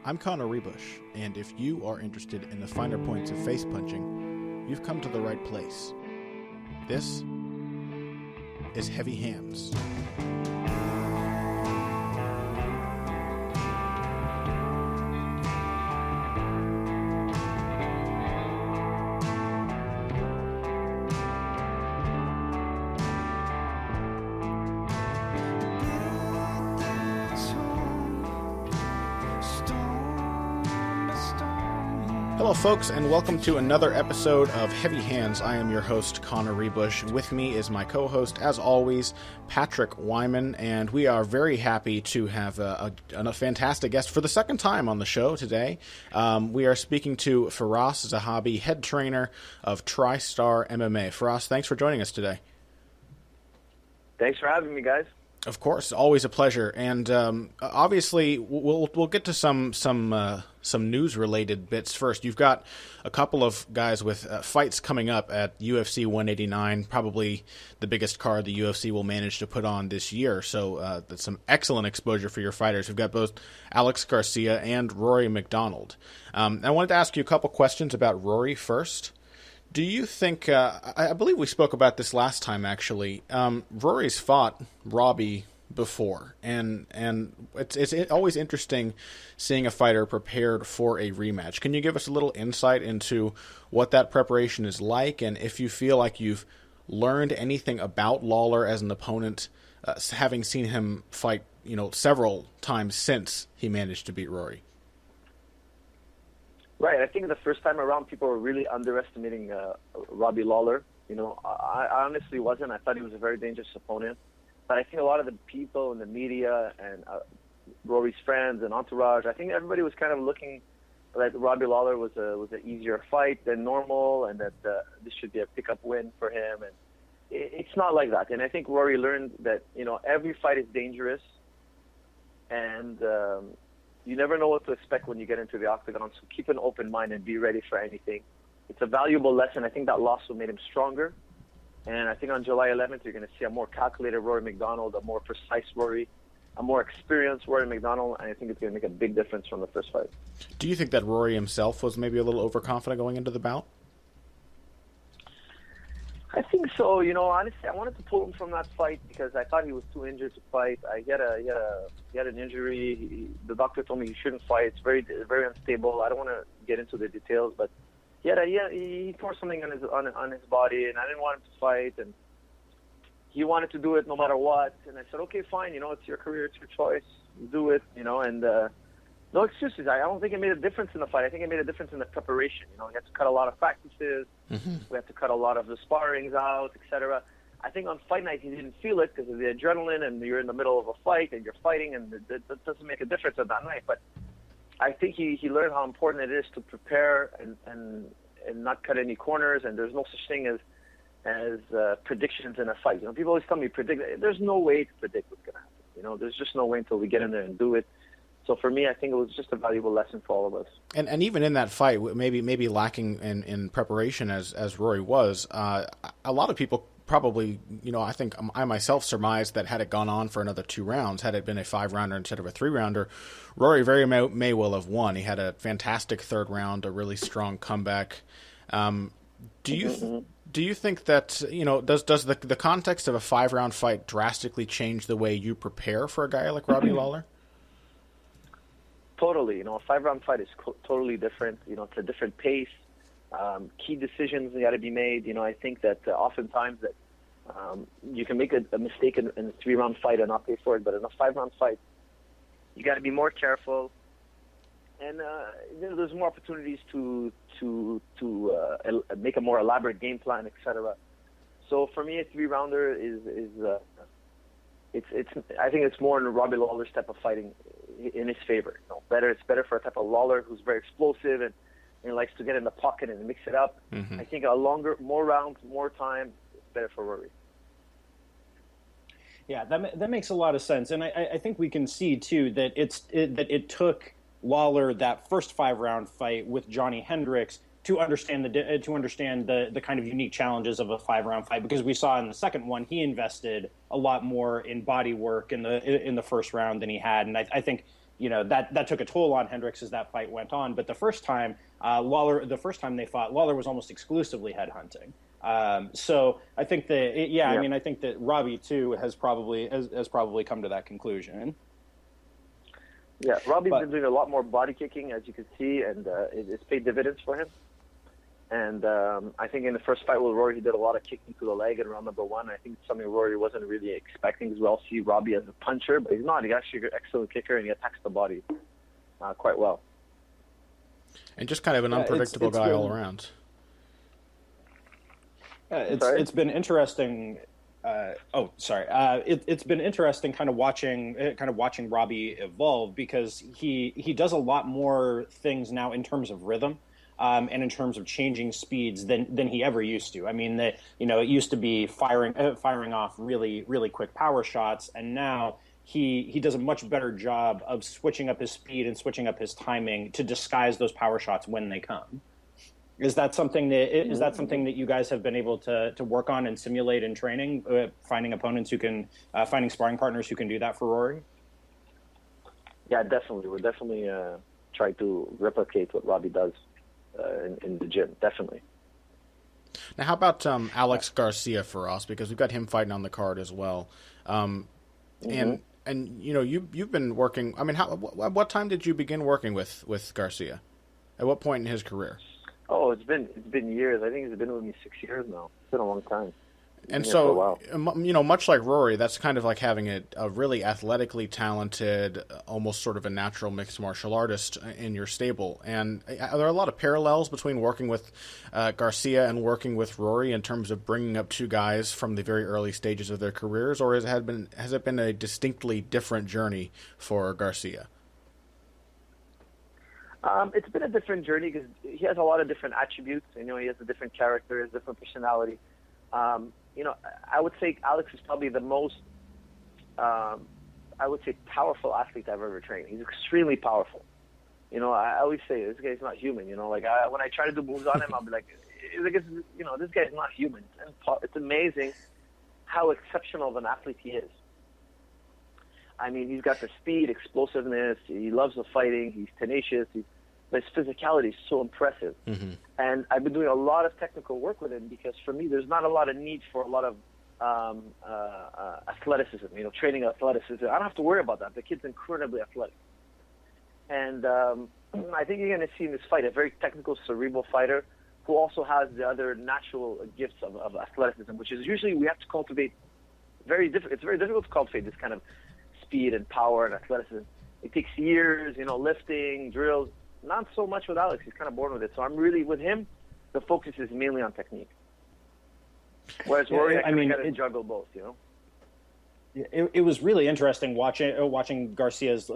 I'm Connor Rebush, and if you are interested in the finer points of face punching, you've come to the right place. This is Heavy Hands. Hello, folks, and welcome to another episode of Heavy Hands. I am your host, Connor Rebush. With me is my co-host, as always, Patrick Wyman, and we are very happy to have a fantastic guest for the second time on the show today. We are speaking to Firas Zahabi, head trainer of TriStar MMA. Firas, thanks for joining us today. Thanks for having me, guys. Of course, always a pleasure. And obviously, we'll get to some news-related bits first. You've got a couple of guys with fights coming up at UFC 189, probably the biggest card the UFC will manage to put on this year. So that's some excellent exposure for your fighters. We've got both Alex Garcia and Rory MacDonald. I wanted to ask you a couple questions about Rory first. Do you think, I believe we spoke about this last time, actually, Rory's fought Robbie before, and it's always interesting seeing a fighter prepared for a rematch. Can you give us a little insight into what that preparation is like, and if you feel like you've learned anything about Lawler as an opponent, having seen him fight, several times since he managed to beat Rory? Right. I think the first time around, people were really underestimating Robbie Lawler. I honestly wasn't. I thought he was a very dangerous opponent. But I think a lot of the people in the media and Rory's friends and entourage, I think everybody was kind of looking that Robbie Lawler was an easier fight than normal, and that this should be a pickup win for him. And it's not like that. And I think Rory learned that every fight is dangerous, and you never know what to expect when you get into the octagon, so keep an open mind and be ready for anything. It's a valuable lesson. I think that loss will make him stronger. And I think on July 11th, you're going to see a more calculated Rory MacDonald, a more precise Rory, a more experienced Rory MacDonald, and I think it's going to make a big difference from the first fight. Do you think that Rory himself was maybe a little overconfident going into the bout? I think so. Honestly, I wanted to pull him from that fight because I thought he was too injured to fight. He had an injury. The doctor told me he shouldn't fight. It's very, very unstable. I don't want to get into the details, but he tore something on his body, and I didn't want him to fight. And he wanted to do it no matter what. And I said, okay, fine. It's your career, it's your choice. Do it. And no excuses. I don't think it made a difference in the fight. I think it made a difference in the preparation. He had to cut a lot of practices. Mm-hmm. We had to cut a lot of the sparrings out, etc. I think on fight night he didn't feel it because of the adrenaline, and you're in the middle of a fight and you're fighting, and that doesn't make a difference on that night. But I think he learned how important it is to prepare and not cut any corners. And there's no such thing as predictions in a fight. People always tell me predict. There's no way to predict what's going to happen. There's just no way until we get in there and do it. So for me, I think it was just a valuable lesson for all of us. And even in that fight, maybe lacking in preparation as Rory was, a lot of people probably, I think I myself surmised that had it gone on for another 2 rounds, had it been a 5-rounder instead of a 3-rounder, Rory very may well have won. He had a fantastic 3rd round, a really strong comeback. Do you think that, does the context of a 5-round fight drastically change the way you prepare for a guy like Robbie Lawler? Totally. A 5-round fight is totally different. It's a different pace. Key decisions got to be made. I think that oftentimes that you can make a mistake in a 3-round fight and not pay for it, but in a 5-round fight, you got to be more careful. And there's more opportunities to make a more elaborate game plan, etc. So for me, a 3-rounder is I think it's more in Robbie Lawler's type of fighting in his favor. It's better for a type of Lawler who's very explosive and likes to get in the pocket and mix it up. Mm-hmm. I think more rounds, more time, is better for Rory. Yeah, that makes a lot of sense, and I think we can see too that it took Lawler that first 5-round fight with Johnny Hendricks to understand the kind of unique challenges of a 5-round fight, because we saw in the second one he invested a lot more in body work in the first round than he had, and I think that took a toll on Hendricks as that fight went on. But the first time they fought, Lawler was almost exclusively headhunting. So I think that, I mean, I think that Robbie too has probably come to that conclusion. Yeah, Robbie's been doing a lot more body kicking, as you can see, and it's paid dividends for him. And I think in the first fight with Rory, he did a lot of kicking to the leg in round number 1. I think it's something Rory wasn't really expecting as well. See Robbie as a puncher, but he's not. He's actually an excellent kicker, and he attacks the body quite well. And just kind of an unpredictable guy all around. It's been interesting. It's been interesting kind of watching Robbie evolve, because he does a lot more things now in terms of rhythm. And in terms of changing speeds than he ever used to. I mean, it used to be firing off really, really quick power shots, and now he does a much better job of switching up his speed and switching up his timing to disguise those power shots when they come. Is that something that you guys have been able to work on and simulate in training, finding opponents who can, finding sparring partners who can do that for Rory? Yeah, definitely. We're definitely trying to replicate what Robbie does. In the gym, definitely. Now, how about Alex Garcia for us? Because we've got him fighting on the card as well. And you've been working. I mean, what time did you begin working with Garcia? At what point in his career? Oh, it's been years. I think he's been with me 6 years now. It's been a long time. And so, much like Rory, that's kind of like having a really athletically talented, almost sort of a natural mixed martial artist in your stable. And are there a lot of parallels between working with Garcia and working with Rory in terms of bringing up two guys from the very early stages of their careers, or has it been a distinctly different journey for Garcia? It's been a different journey because he has a lot of different attributes. He has a different character, a different personality. I would say Alex is probably the most, powerful athlete I've ever trained. He's extremely powerful. I always say this guy's not human. When I try to do moves on him, I'll be like, this guy's not human. And it's amazing how exceptional of an athlete he is. I mean, he's got the speed, explosiveness. He loves the fighting. He's tenacious. But his physicality is so impressive. Mm-hmm. And I've been doing a lot of technical work with him because, for me, there's not a lot of need for a lot of athleticism, training athleticism. I don't have to worry about that. The kid's incredibly athletic. And I think you're going to see in this fight a very technical, cerebral fighter who also has the other natural gifts of athleticism, which is usually we have to cultivate. It's very difficult to cultivate this kind of speed and power and athleticism. It takes years, lifting, drills. Not so much with Alex. He's kind of born with it. So I'm really, with him, the focus is mainly on technique. Whereas Rory, I got to juggle both, It was really interesting watching Garcia's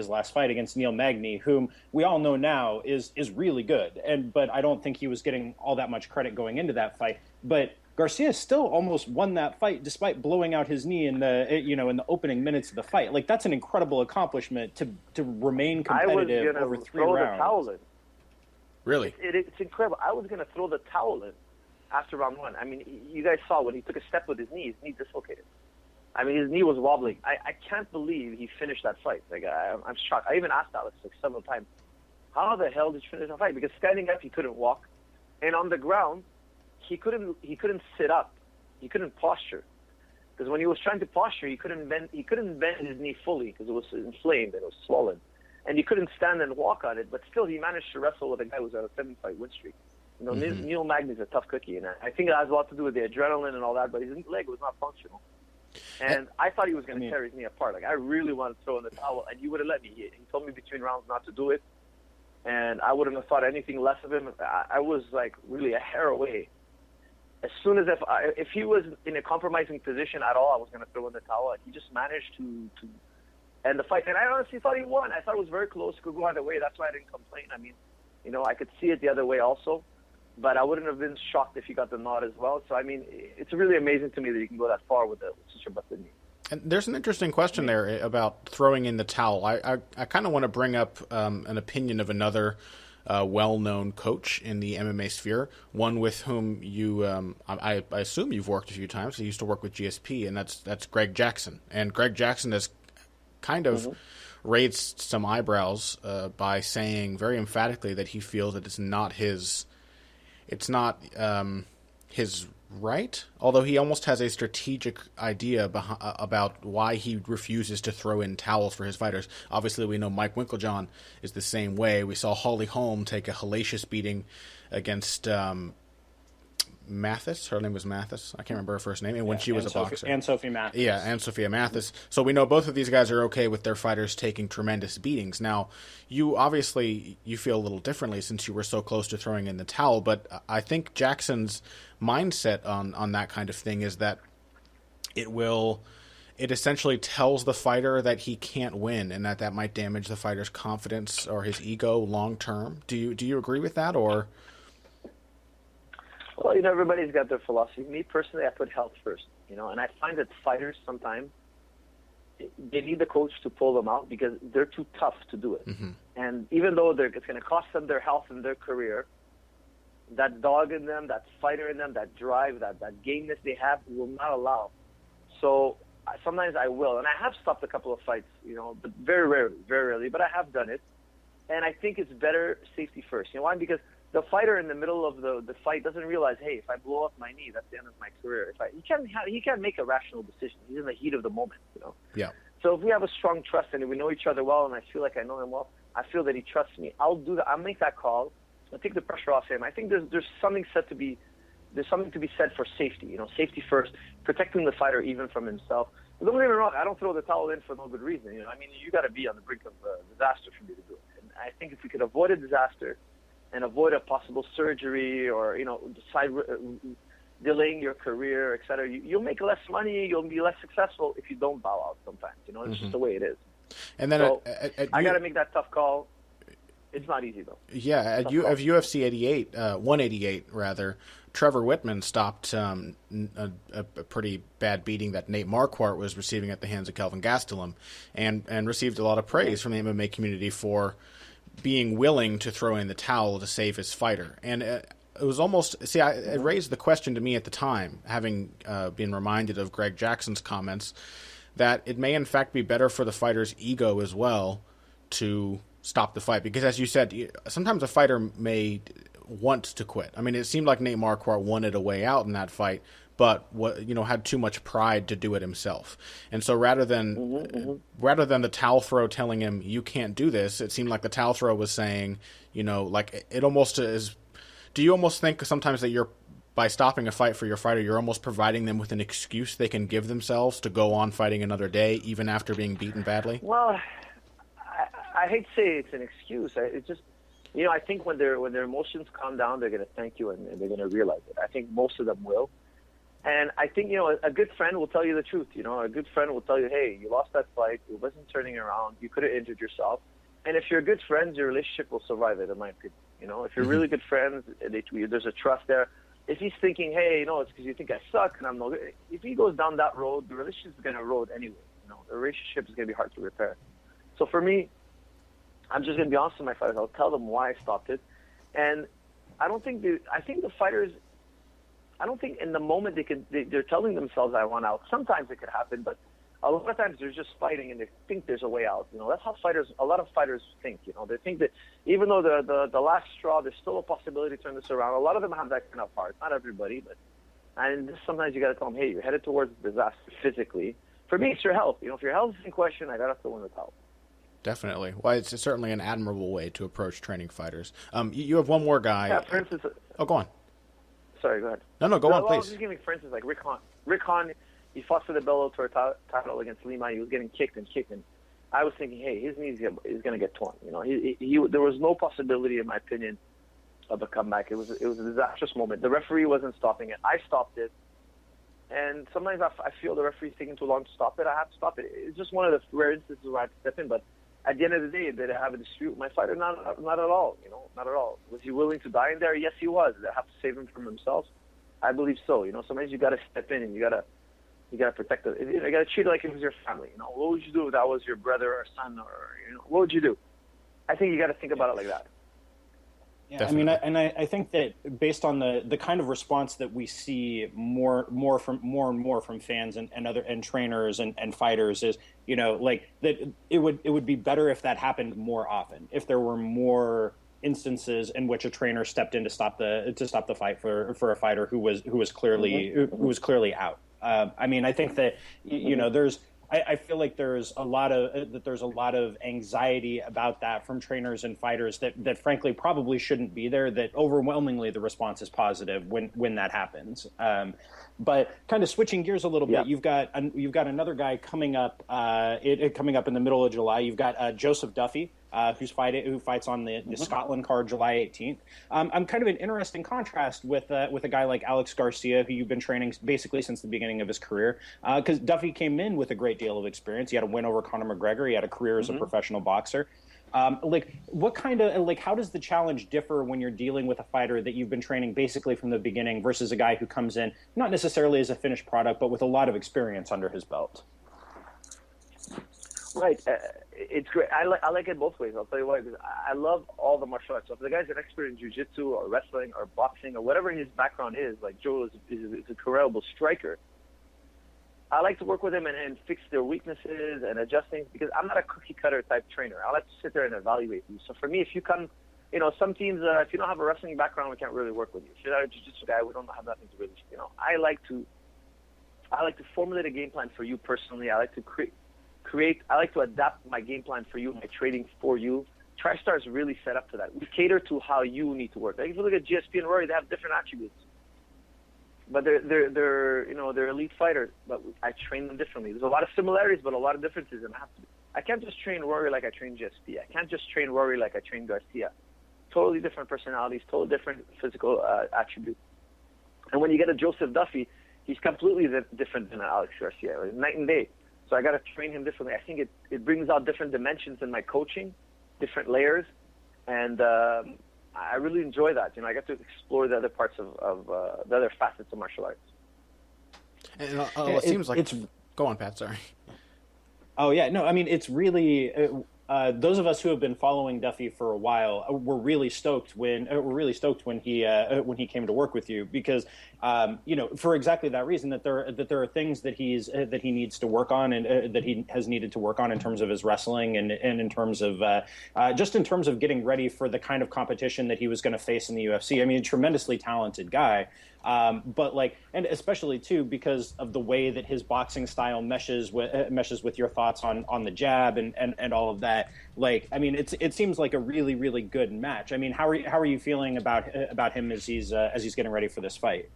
last fight against Neil Magny, whom we all know now is really good. But I don't think he was getting all that much credit going into that fight. But Garcia still almost won that fight despite blowing out his knee in the opening minutes of the fight. Like, that's an incredible accomplishment to remain competitive over 3 rounds. The towel in. Really? It's incredible. I was going to throw the towel in after round 1. I mean, you guys saw when he took a step with his knee dislocated. I mean, his knee was wobbling. I can't believe he finished that fight. Like, I'm shocked. I even asked Alex several times, how the hell did you finish that fight? Because standing up, he couldn't walk, and on the ground, he couldn't sit up. He couldn't posture. Because when he was trying to posture, he couldn't bend his knee fully because it was inflamed and it was swollen. And he couldn't stand and walk on it, but still he managed to wrestle with a guy who was on a 7-fight win streak. Neil Magny's a tough cookie, and I think it has a lot to do with the adrenaline and all that, but his leg was not functional. And I thought he was going to tear his knee apart. Like, I really wanted to throw in the towel, and he would have let me. He told me between rounds not to do it, and I wouldn't have thought anything less of him. I was, like, really a hair away. As soon as if he was in a compromising position at all, I was going to throw in the towel. He just managed to end the fight. And I honestly thought he won. I thought it was very close. It could go either way. That's why I didn't complain. I mean, I could see it the other way also. But I wouldn't have been shocked if he got the nod as well. So, I mean, it's really amazing to me that you can go that far with such a busted knee. And there's an interesting question there about throwing in the towel. I kind of want to bring up an opinion of another well-known coach in the MMA sphere, one with whom you, I assume you've worked a few times. He used to work with GSP, and that's Greg Jackson. And Greg Jackson has kind of raised some eyebrows by saying very emphatically that he feels that it's not his right, although he almost has a strategic idea about why he refuses to throw in towels for his fighters. Obviously, we know Mike Winkeljohn is the same way. We saw Holly Holm take a hellacious beating against Mathis. Her name was Mathis. I can't remember her first name. And when she was a boxer. And Sophie Mathis. Yeah, and Sophia Mathis. So we know both of these guys are okay with their fighters taking tremendous beatings. Now, you feel a little differently since you were so close to throwing in the towel, but I think Jackson's mindset on that kind of thing is that it essentially tells the fighter that he can't win and that might damage the fighter's confidence or his ego long term. Do you agree with that, or? Well, everybody's got their philosophy. Me, personally, I put health first, and I find that fighters sometimes, they need the coach to pull them out because they're too tough to do it. Mm-hmm. And even though it's going to cost them their health and their career, that dog in them, that fighter in them, that drive, that gameness they have will not allow. So sometimes I will. And I have stopped a couple of fights, but very rarely, but I have done it. And I think it's better safety first. Why? Because the fighter in the middle of the fight doesn't realize, hey, if I blow up my knee, that's the end of my career. He can't make a rational decision. He's in the heat of the moment, Yeah. So if we have a strong trust and we know each other well, and I feel like I know him well, I feel that he trusts me. I'll do that. I'll make that call. I'll take the pressure off him. I think there's something to be said for safety. Safety first, protecting the fighter even from himself. But don't get me wrong. I don't throw the towel in for no good reason. You got to be on the brink of disaster for me to do it. And I think if we could avoid a disaster and avoid a possible surgery or, delaying your career, et cetera, you'll make less money, you'll be less successful if you don't bow out sometimes. It's just the way it is. And then I got to make that tough call. It's not easy, though. Yeah, at UFC 188 rather, Trevor Whitman stopped a pretty bad beating that Nate Marquardt was receiving at the hands of Kelvin Gastelum, and received a lot of praise from the MMA community for being willing to throw in the towel to save his fighter. And it was almost, it raised the question to me at the time, having been reminded of Greg Jackson's comments, that it may in fact be better for the fighter's ego as well to stop the fight. Because as you said, sometimes a fighter may want to quit. I mean, it seemed like Nate Marquardt wanted a way out in that fight, but had too much pride to do it himself. And so rather than the towel throw telling him you can't do this, it seemed like the towel throw was saying, like it almost is. Do you almost think sometimes that by stopping a fight for your fighter, you're almost providing them with an excuse they can give themselves to go on fighting another day, even after being beaten badly? Well, I hate to say it's an excuse. It's just, I think when their emotions calm down, they're going to thank you and they're going to realize it. I think most of them will. And I think, a good friend will tell you the truth. A good friend will tell you, hey, you lost that fight. It wasn't turning around. You could have injured yourself. And if you're good friends, your relationship will survive it, in my opinion. If you're really good friends, there's a trust there. If he's thinking, hey, it's because you think I suck and I'm no good. If he goes down that road, the relationship is going to erode anyway. The relationship is going to be hard to repair. So for me, I'm just going to be honest with my fighters. I'll tell them why I stopped it. And I think the fighters, I don't think in the moment they're telling themselves I want out. Sometimes it could happen, but a lot of times they're just fighting and they think there's a way out. That's how a lot of fighters think. They think that even though the last straw, there's still a possibility to turn this around. A lot of them have that kind of heart. Not everybody, but sometimes you got to tell them, hey, you're headed towards disaster physically. For me, it's your health. If your health is in question, I got to throw in the towel. Definitely. Well, it's certainly an admirable way to approach training fighters. You have one more guy. Yeah, for instance. Oh, go on. Sorry, go ahead. No, go on, please. please. I was just giving, for instance, like Rick Hahn, he fought for the Bellator title against Lima. He was getting kicked, and I was thinking, hey, his knee is going to get torn. There was no possibility, in my opinion, of a comeback. It was a disastrous moment. The referee wasn't stopping it. I stopped it. And sometimes I feel the referee's taking too long to stop it. I have to stop it. It's just one of the rare instances where I have to step in. But at the end of the day, did I have a dispute with my fighter? Not at all. Not at all. Was he willing to die in there? Yes, he was. Did I have to save him from himself? I believe so. Sometimes you got to step in and you got to protect it. You got to treat it like it was your family. What would you do if that was your brother or son or what would you do? I think you got to think about it like that. Yeah, definitely. I mean, I think that based on the kind of response that we see more and more from fans and trainers and fighters is, like that it would be better if that happened more often, if there were more instances in which a trainer stepped in to stop the fight for a fighter who was clearly out. I mean, I think that there's. I feel like there's a lot of anxiety about that from trainers and fighters that frankly probably shouldn't be there. That overwhelmingly the response is positive when that happens. But kind of switching gears a little bit, you've got another guy coming up coming up in the middle of July. You've got Joseph Duffy. Who fights on the Scotland card July 18th. I'm kind of an interesting contrast with a guy like Alex Garcia, who you've been training basically since the beginning of his career, because Duffy came in with a great deal of experience. He had a win over Conor McGregor. He had a career as a professional boxer. What kind of how does the challenge differ when you're dealing with a fighter that you've been training basically from the beginning versus a guy who comes in not necessarily as a finished product, but with a lot of experience under his belt? Right. It's great. I like it both ways. I'll tell you why. Because I love all the martial arts. So if the guy's an expert in jiu-jitsu or wrestling or boxing or whatever his background is, like Joe is a incredible striker, I like to work with him and fix their weaknesses and adjust things because I'm not a cookie-cutter type trainer. I like to sit there and evaluate you. So for me, if you come, some teams, if you don't have a wrestling background, we can't really work with you. If you're not a jiu-jitsu guy, we don't have nothing to really, I like to formulate a game plan for you personally. I like to I like to adapt my game plan for you, my training for you. TriStar is really set up to that. We cater to how you need to work. Like if you look at GSP and Rory, they have different attributes, but they're elite fighters. But I train them differently. There's a lot of similarities, but a lot of differences, and I can't just train Rory like I train GSP. I can't just train Rory like I train Garcia. Totally different personalities, totally different physical attributes. And when you get a Joseph Duffy, he's completely different than Alex Garcia, night and day. So I got to train him differently. I think it brings out different dimensions in my coaching, different layers, and I really enjoy that. I get to explore the other parts of the other facets of martial arts. And it seems like go on, Pat. Sorry. Oh yeah, no. I mean, it's really those of us who have been following Duffy for a while were really stoked when he came to work with you because for exactly that reason that there are things that he needs to work on and that he has needed to work on in terms of his wrestling and in terms of just in terms of getting ready for the kind of competition that he was going to face in the UFC. I mean, a tremendously talented guy. But and especially too because of the way that his boxing style meshes with your thoughts on the jab and all of that. I mean, it seems like a really, really good match. I mean, how are you feeling about him as he's getting ready for this fight?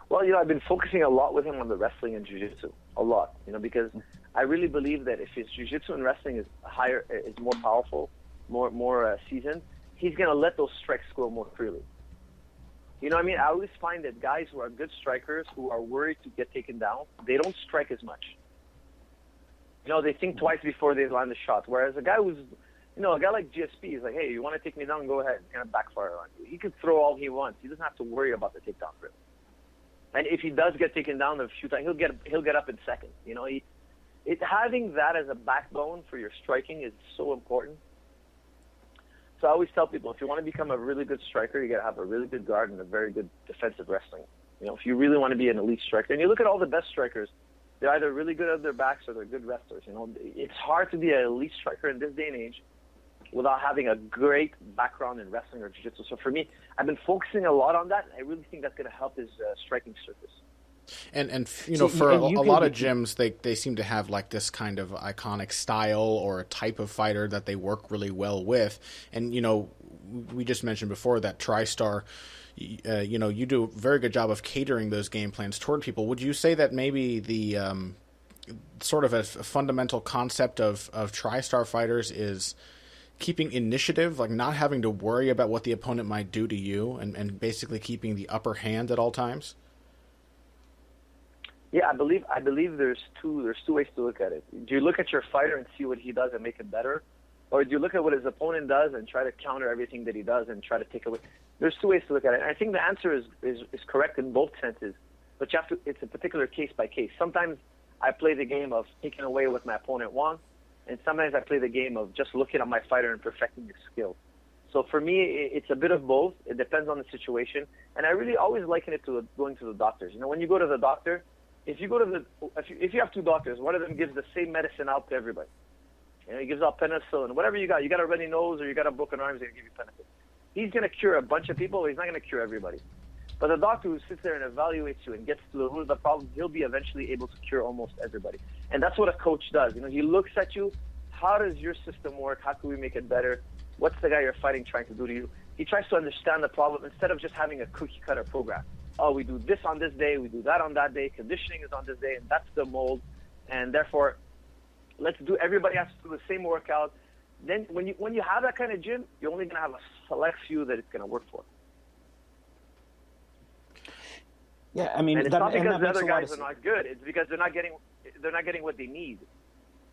Well, I've been focusing a lot with him on the wrestling and jiu-jitsu, a lot, because I really believe that if his jiu-jitsu and wrestling is more powerful, more seasoned, he's going to let those strikes go more freely. I mean, I always find that guys who are good strikers, who are worried to get taken down, they don't strike as much. They think twice before they land the shot. Whereas a guy who's, a guy like GSP is like, hey, you want to take me down? Go ahead. It's going to backfire on you. He can throw all he wants. He doesn't have to worry about the takedown, really. And if he does get taken down a few times, he'll get up in seconds. Having that as a backbone for your striking is so important. So I always tell people, if you want to become a really good striker, you got to have a really good guard and a very good defensive wrestling. If you really want to be an elite striker, and you look at all the best strikers, they're either really good at their backs or they're good wrestlers. It's hard to be an elite striker in this day and age without having a great background in wrestling or jiu-jitsu. So for me, I've been focusing a lot on that, and I really think that's going to help his striking surface. And for a lot of gyms, they seem to have like this kind of iconic style or a type of fighter that they work really well with. And, we just mentioned before that TriStar, you do a very good job of catering those game plans toward people. Would you say that maybe the sort of a fundamental concept of TriStar fighters is keeping initiative, like not having to worry about what the opponent might do to you and basically keeping the upper hand at all times? Yeah, I believe there's two ways to look at it. Do you look at your fighter and see what he does and make it better? Or do you look at what his opponent does and try to counter everything that he does and try to take away? There's two ways to look at it. And I think the answer is correct in both senses, but it's a particular case by case. Sometimes I play the game of taking away what my opponent wants, and sometimes I play the game of just looking at my fighter and perfecting his skill. So for me, it's a bit of both. It depends on the situation, and I really always liken it to going to the doctors. You know, when you go to the doctor, if you have 2 doctors, one of them gives the same medicine out to everybody. You know, he gives out penicillin, whatever you got. You got a runny nose or you got a broken arm, he's gonna give you penicillin. He's gonna cure a bunch of people, but he's not gonna cure everybody. But the doctor who sits there and evaluates you and gets to the root of the problem, he'll be eventually able to cure almost everybody. And that's what a coach does. You know, he looks at you. How does your system work? How can we make it better? What's the guy you're fighting trying to do to you? He tries to understand the problem instead of just having a cookie-cutter program. Oh, we do this on this day, we do that on that day, conditioning is on this day, and that's the mold. And therefore, everybody has to do the same workout. Then when you have that kind of gym, you're only going to have a select few that it's going to work for. Yeah, I mean, and it's not because the other guys are not good. It's because they're not getting what they need.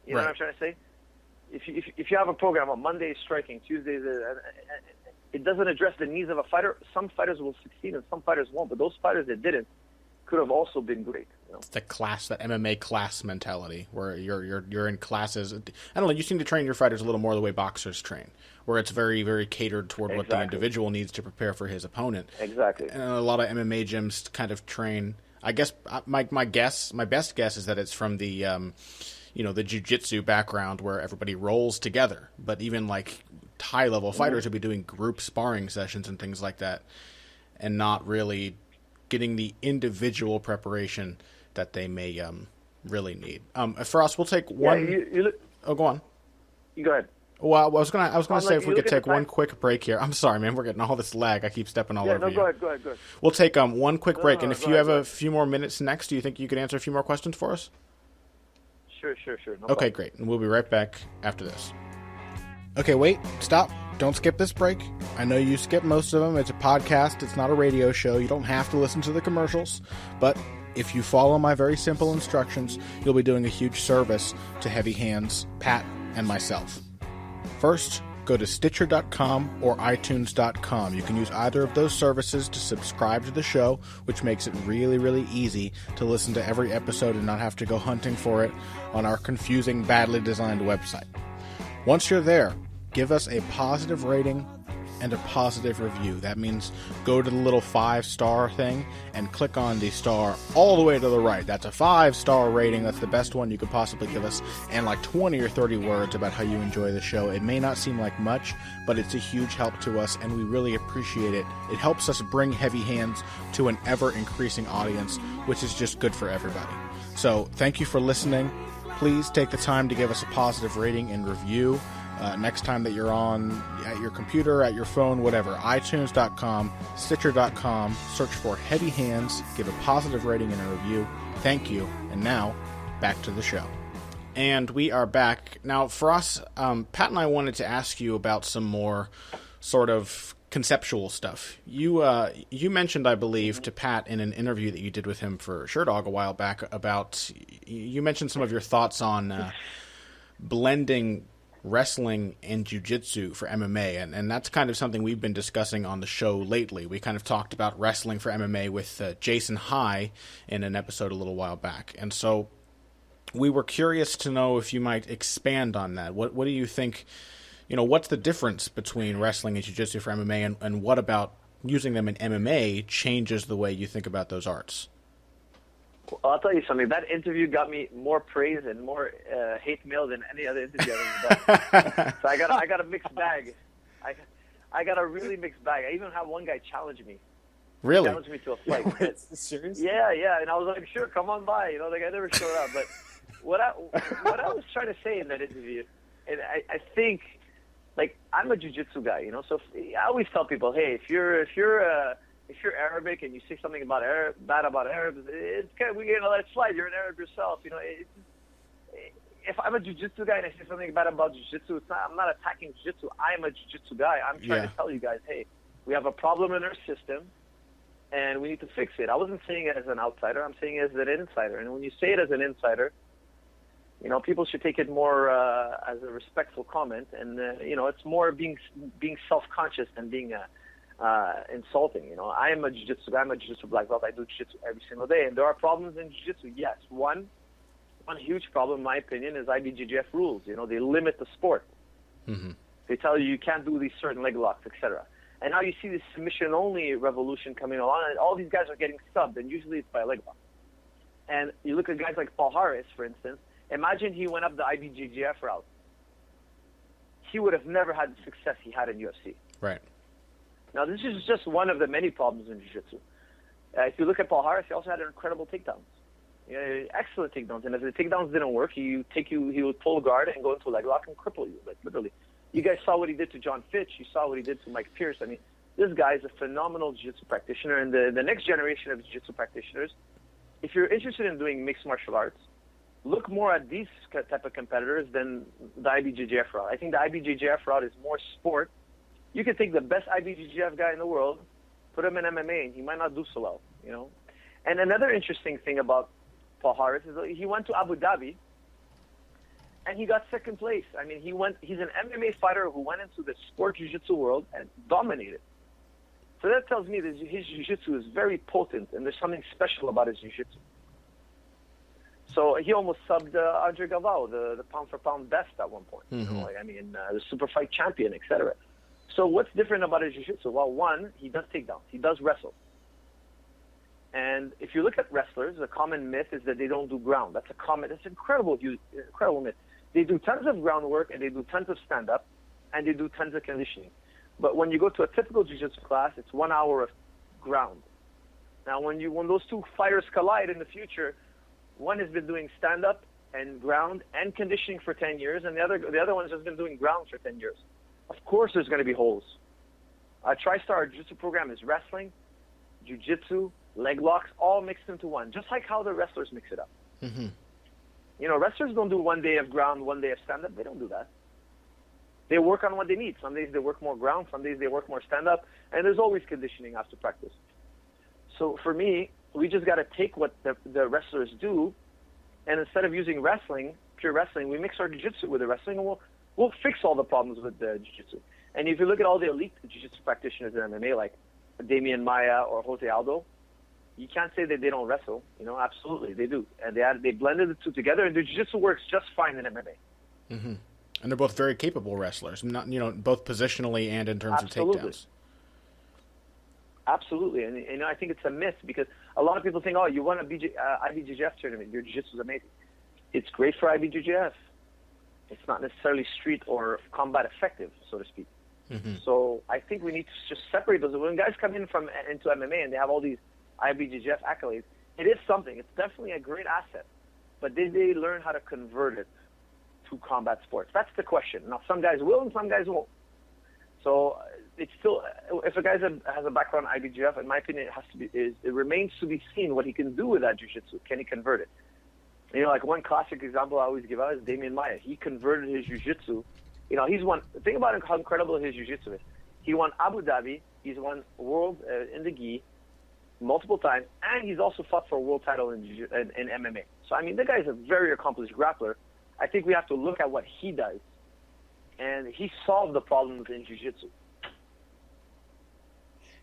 You know what I'm trying to say? If you have a program on Mondays striking, Tuesdays, it doesn't address the needs of a fighter. Some fighters will succeed and some fighters won't. But those fighters that didn't could have also been great. You know? The MMA class mentality, where you're in classes. I don't know. You seem to train your fighters a little more the way boxers train, where it's very, very catered toward what the individual needs to prepare for his opponent. Exactly. And a lot of MMA gyms kind of train. I guess my best guess is that it's from the the jiu-jitsu background where everybody rolls together. But even like high-level fighters would be doing group sparring sessions and things like that, and not really getting the individual preparation that they may really need. For us, we'll take one. Go on. You go ahead. Well, I was gonna say if we could take one quick break here. I'm sorry, man. We're getting all this lag. I keep stepping all over you. Go ahead. We'll take one quick break, and if you have a few more minutes next, do you think you could answer a few more questions for us? Sure. No Okay, problem. Great. And we'll be right back after this. Okay, wait. Stop. Don't skip this break. I know you skip most of them. It's a podcast. It's not a radio show. You don't have to listen to the commercials. But if you follow my very simple instructions, you'll be doing a huge service to Heavy Hands, Pat, and myself. First, go to Stitcher.com or iTunes.com. You can use either of those services to subscribe to the show, which makes it really, really easy to listen to every episode and not have to go hunting for it on our confusing, badly designed website. Once you're there, give us a positive rating and a positive review. That means go to the little 5-star thing and click on the star all the way to the right. That's a 5-star rating. That's the best one you could possibly give us, and like 20 or 30 words about how you enjoy the show. It may not seem like much, but it's a huge help to us, and we really appreciate it. It helps us bring Heavy Hands to an ever-increasing audience, which is just good for everybody. So thank you for listening. Please take the time to give us a positive rating and review. Next time that you're on at your computer, at your phone, whatever, iTunes.com, Stitcher.com, search for Heavy Hands, give a positive rating and a review. Thank you. And now, back to the show. And we are back. Now, for us, Pat and I wanted to ask you about some more sort of conceptual stuff. You mentioned, I believe, to Pat in an interview that you did with him for Sherdog a while back about, you mentioned some of your thoughts on blending wrestling and jiu-jitsu for MMA, and that's kind of something we've been discussing on the show lately. We kind of talked about wrestling for MMA with Jason High in an episode a little while back, and so we were curious to know if you might expand on that. What do you think, what's the difference between wrestling and jiu-jitsu for MMA, and what about using them in MMA changes the way you think about those arts? Well, I'll tell you something. That interview got me more praise and more hate mail than any other interview I've ever done. So I got a mixed bag. I got a really mixed bag. I even had one guy challenge me. Really? Challenge me to a fight. Serious? Yeah. And I was like, sure, come on by. The guy never showed up. But what I was trying to say in that interview, and I think, like, I'm a jiu-jitsu guy, So I always tell people, hey, if you're Arabic and you say something about bad about Arabs, we're going to let it slide. You're an Arab yourself. If I'm a jiu-jitsu guy and I say something bad about jiu-jitsu, I'm not attacking jiu-jitsu. I am a jiu-jitsu guy. I'm trying to tell you guys, hey, we have a problem in our system, and we need to fix it. I wasn't saying it as an outsider. I'm saying it as an insider. And when you say it as an insider, people should take it more as a respectful comment, and it's more being self-conscious than being insulting. I am a jiu-jitsu guy. I'm a jiu-jitsu black belt. I do jiu-jitsu every single day, and there are problems in jiu-jitsu. Yes, one huge problem, in my opinion, is IBJJF rules. They limit the sport. Mm-hmm. They tell you can't do these certain leg locks, etc. And now you see this submission-only revolution coming along, and all these guys are getting subbed, and usually it's by a leg lock. And you look at guys like Paul Harris, for instance. Imagine he went up the IBJJF route. He would have never had the success he had in UFC. Right. Now, this is just one of the many problems in jiu-jitsu. If you look at Paul Harris, he also had incredible takedowns. Excellent takedowns. And if the takedowns didn't work, he would pull guard and go into a leg lock and cripple you, like literally. You guys saw what he did to John Fitch. You saw what he did to Mike Pierce. I mean, this guy is a phenomenal jiu-jitsu practitioner. And the next generation of jiu-jitsu practitioners, if you're interested in doing mixed martial arts, look more at these type of competitors than the IBJJF route. I think the IBJJF route is more sport. You can take the best IBJJF guy in the world, put him in MMA, and he might not do so well, you know. And another interesting thing about Paul Harris is that he went to Abu Dhabi, and he got second place. I mean, he's an MMA fighter who went into the sport jiu-jitsu world and dominated. So that tells me that his jiu-jitsu is very potent, and there's something special about his jiu-jitsu. So he almost subbed Andre Galvao, the pound-for-pound best at one point. Mm-hmm. You know, the super fight champion, etc. So what's different about his jiu-jitsu? Well, one, he does takedowns. He does wrestle. And if you look at wrestlers, the common myth is that they don't do ground. That's incredible myth. They do tons of groundwork, and they do tons of stand-up, and they do tons of conditioning. But when you go to a typical jiu-jitsu class, it's 1 hour of ground. Now, when those two fighters collide in the future, one has been doing stand-up and ground and conditioning for 10 years, and the other one has just been doing ground for 10 years. Of course there's going to be holes. TriStar Jiu-Jitsu program is wrestling, jiu-jitsu, leg locks, all mixed into one, just like how the wrestlers mix it up. Mm-hmm. You know, wrestlers don't do 1 day of ground, 1 day of stand-up. They don't do that. They work on what they need. Some days they work more ground, some days they work more stand-up, and there's always conditioning after practice. So for me, we just got to take what the wrestlers do, and instead of using wrestling, pure wrestling, we mix our jiu-jitsu with the wrestling, and we'll fix all the problems with the jiu-jitsu. And if you look at all the elite jiu-jitsu practitioners in MMA, like Damian Maia or Jose Aldo, you can't say that they don't wrestle. You know, absolutely, they do. And they blended the two together, and their jiu-jitsu works just fine in MMA. Mm-hmm. And they're both very capable wrestlers, both positionally and in terms Absolutely. of takedowns. Absolutely, and I think it's a myth because a lot of people think, oh, you won a IBJJF tournament, your jiu-jitsu is amazing. It's great for IBJJF. It's not necessarily street or combat effective, so to speak. Mm-hmm. So I think we need to just separate those. When guys come into MMA and they have all these IBJJF accolades, it is something. It's definitely a great asset, but did they learn how to convert it to combat sports? That's the question. Now, some guys will and some guys won't. So it's still, if a guy has a background in IBJJF, in my opinion, it remains to be seen what he can do with that jiu-jitsu. Can he convert it? You know, like one classic example I always give out is Damian Maia. He converted his jiu-jitsu. You know, he's won. Think about how incredible his jiu-jitsu is. He won Abu Dhabi. He's won world in the gi multiple times, and he's also fought for a world title in MMA. So I mean, the guy's a very accomplished grappler. I think we have to look at what he does, and he solved the problems in jiu-jitsu.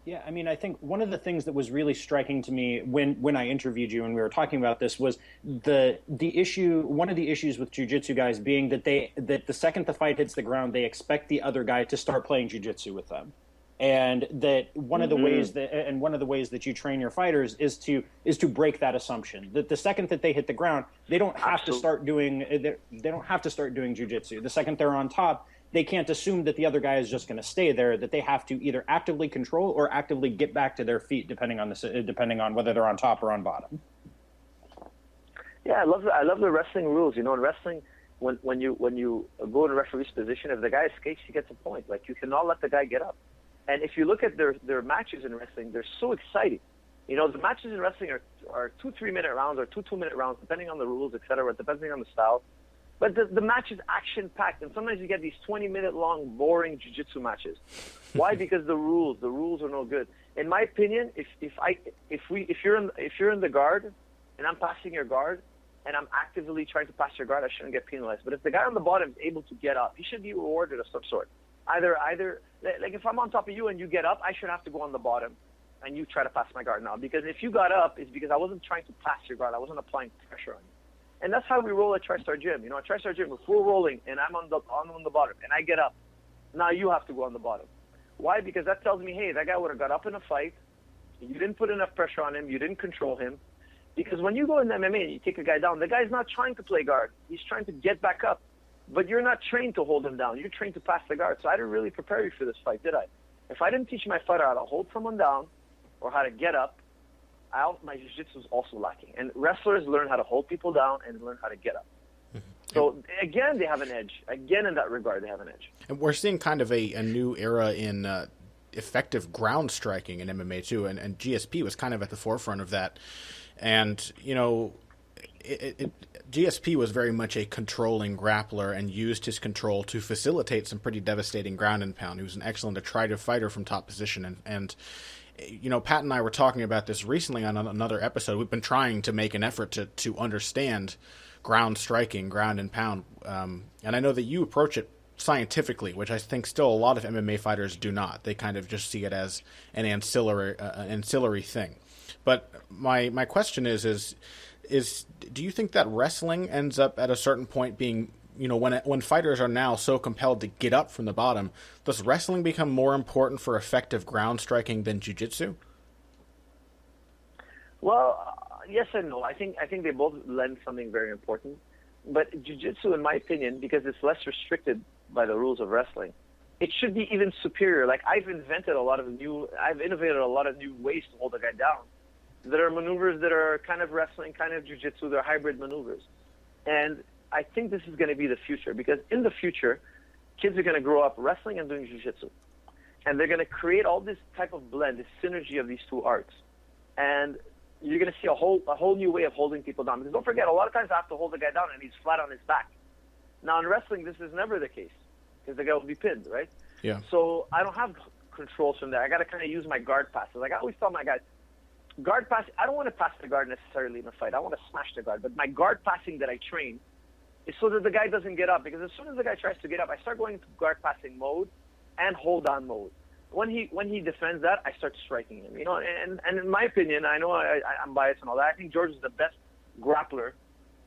Yeah, I mean, I think one of the things that was really striking to me when I interviewed you and we were talking about this was the issue. One of the issues with jiu-jitsu guys being that the second the fight hits the ground, they expect the other guy to start playing jiu-jitsu with them, and that one of the ways that you train your fighters is to break that assumption that the second that they hit the ground, they don't have to start doing jiu-jitsu. The second they're on top, they can't assume that the other guy is just going to stay there, that they have to either actively control or actively get back to their feet, depending on whether they're on top or on bottom. Yeah, I love the wrestling rules. You know, in wrestling, when you go in a referee's position, if the guy escapes, he gets a point. Like, you cannot let the guy get up. And if you look at their matches in wrestling, they're so exciting. You know, the matches in wrestling are 2-3 minute rounds or 2-minute rounds, depending on the rules, etc., depending on the style. But the match is action-packed, and sometimes you get these 20-minute-long, boring jiu-jitsu matches. Why? Because the rules are no good. In my opinion, if you're in the guard, and I'm passing your guard, and I'm actively trying to pass your guard, I shouldn't get penalized. But if the guy on the bottom is able to get up, he should be rewarded of some sort. Either like if I'm on top of you and you get up, I should have to go on the bottom, and you try to pass my guard now. Because if you got up, it's because I wasn't trying to pass your guard. I wasn't applying pressure on you. And that's how we roll at TriStar Gym. You know, at TriStar Gym, if we're rolling and I'm on the bottom and I get up, Now you have to go on the bottom. Why? Because that tells me, hey, that guy would have got up in a fight. You didn't put enough pressure on him. You didn't control him. Because when you go in MMA and you take a guy down, the guy's not trying to play guard. He's trying to get back up. But you're not trained to hold him down. You're trained to pass the guard. So I didn't really prepare you for this fight, did I? If I didn't teach my fighter how to hold someone down or how to get up, my jiu-jitsu is also lacking. And wrestlers learn how to hold people down and learn how to get up. So, again, they have an edge. Again, in that regard, they have an edge. And we're seeing kind of a new era in effective ground striking in MMA, too. And GSP was kind of at the forefront of that. And, you know, GSP was very much a controlling grappler and used his control to facilitate some pretty devastating ground and pound. He was an excellent attritive fighter from top position. And you know, Pat and I were talking about this recently on another episode. We've been trying to make an effort to understand ground striking, ground and pound. And I know that you approach it scientifically, which I think still a lot of MMA fighters do not. They kind of just see it as an ancillary thing. But my question is do you think that wrestling ends up at a certain point being, you know, when fighters are now so compelled to get up from the bottom, does wrestling become more important for effective ground striking than jiu-jitsu? Well, yes and no. I think they both lend something very important. But jiu-jitsu, in my opinion, because it's less restricted by the rules of wrestling, it should be even superior. Like I've innovated a lot of new ways to hold a guy down. There are maneuvers that are kind of wrestling, kind of jiu-jitsu. They're hybrid maneuvers. And I think this is going to be the future, because in the future, kids are going to grow up wrestling and doing jiu-jitsu. And they're going to create all this type of blend, this synergy of these two arts. And you're going to see a whole new way of holding people down. Because don't forget, a lot of times I have to hold the guy down and he's flat on his back. Now in wrestling, this is never the case, because the guy will be pinned, right? Yeah. So I don't have controls from there. I got to kind of use my guard passes. Like I always tell my guys, guard pass, I don't want to pass the guard necessarily in a fight. I want to smash the guard. But my guard passing that I train is so that the guy doesn't get up. Because as soon as the guy tries to get up, I start going into guard passing mode and hold on mode. When he defends that, I start striking him. You know, and in my opinion, I know I'm biased and all that. I think George is the best grappler,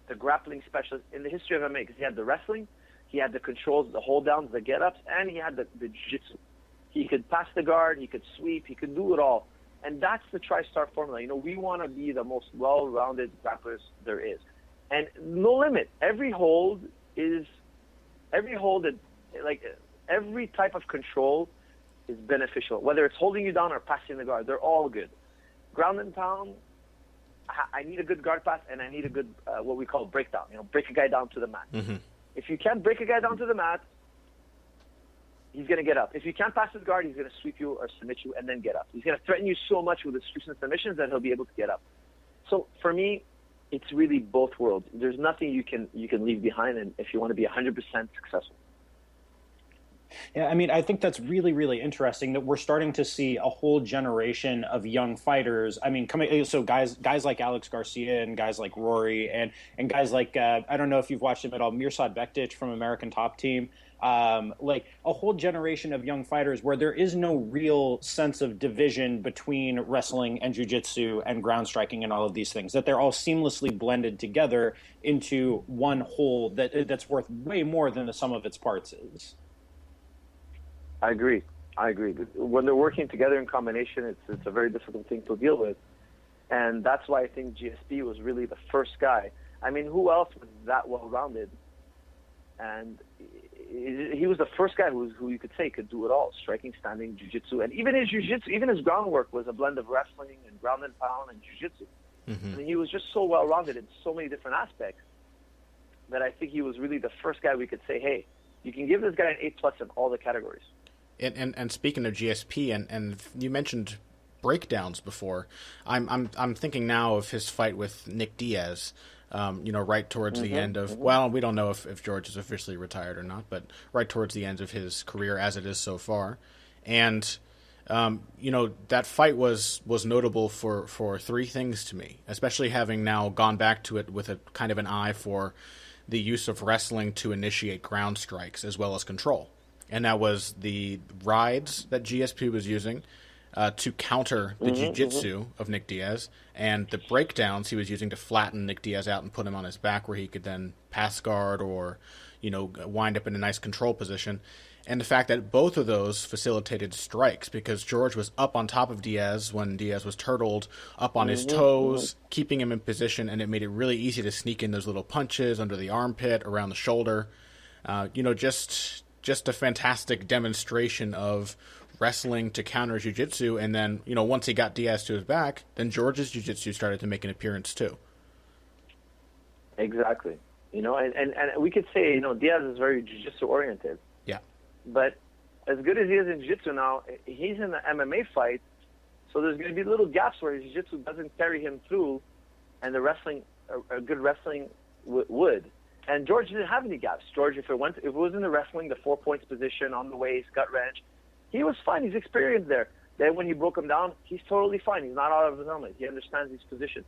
the grappling specialist in the history of MMA, because he had the wrestling, he had the controls, the hold downs, the get ups, and he had the jiu-jitsu. He could pass the guard, he could sweep, he could do it all. And that's the TriStar formula. You know, we want to be the most well-rounded grapplers there is. And no limit. Every type of control is beneficial. Whether it's holding you down or passing the guard, they're all good. Ground and pound, I need a good guard pass, and I need a good, what we call breakdown. You know, break a guy down to the mat. Mm-hmm. If you can't break a guy down to the mat, he's going to get up. If you can't pass his guard, he's going to sweep you or submit you and then get up. He's going to threaten you so much with his sweeps and submissions that he'll be able to get up. So for me, it's really both worlds. There's nothing you can leave behind, and if you want to be 100% successful. Yeah, I mean, I think that's really, really interesting that we're starting to see a whole generation of young fighters. I mean, guys like Alex Garcia and guys like Rory and guys like, I don't know if you've watched him at all, Mirsad Bektic from American Top Team. Like a whole generation of young fighters where there is no real sense of division between wrestling and jiu-jitsu and ground striking and all of these things, that they're all seamlessly blended together into one whole that's worth way more than the sum of its parts is. I agree. When they're working together in combination, it's a very difficult thing to deal with. And that's why I think GSP was really the first guy. I mean, who else was that well-rounded? And he was the first guy who you could say could do it all: striking, standing, jiu-jitsu. And even his jiu-jitsu, even his groundwork was a blend of wrestling and ground and pound and jiu-jitsu. Mm-hmm. I mean, he was just so well-rounded in so many different aspects that I think he was really the first guy we could say, hey, you can give this guy an A+ in all the categories. And speaking of GSP, and you mentioned breakdowns before, I'm thinking now of his fight with Nick Diaz, right towards the end of, well, we don't know if George is officially retired or not, but right towards the end of his career as it is so far. And, that fight was notable for three things to me, especially having now gone back to it with a kind of an eye for the use of wrestling to initiate ground strikes as well as control. And that was the rides that GSP was using, to counter the jiu-jitsu of Nick Diaz, and the breakdowns he was using to flatten Nick Diaz out and put him on his back where he could then pass guard or, wind up in a nice control position. And the fact that both of those facilitated strikes because George was up on top of Diaz when Diaz was turtled, up on his toes, keeping him in position, and it made it really easy to sneak in those little punches under the armpit, around the shoulder. Just a fantastic demonstration of wrestling to counter jiu-jitsu. And then, once he got Diaz to his back, then George's jiu-jitsu started to make an appearance too. Exactly. And we could say, Diaz is very jiu-jitsu oriented. Yeah. But as good as he is in jiu-jitsu now, he's in the MMA fight, so there's going to be little gaps where his jiu-jitsu doesn't carry him through, and the wrestling, a good wrestling would. And George didn't have any gaps. George, if it was in the wrestling, the 4 points position, on the waist, gut wrench, he was fine. He's experienced there. Then when you broke him down, he's totally fine. He's not out of his element. He understands his position.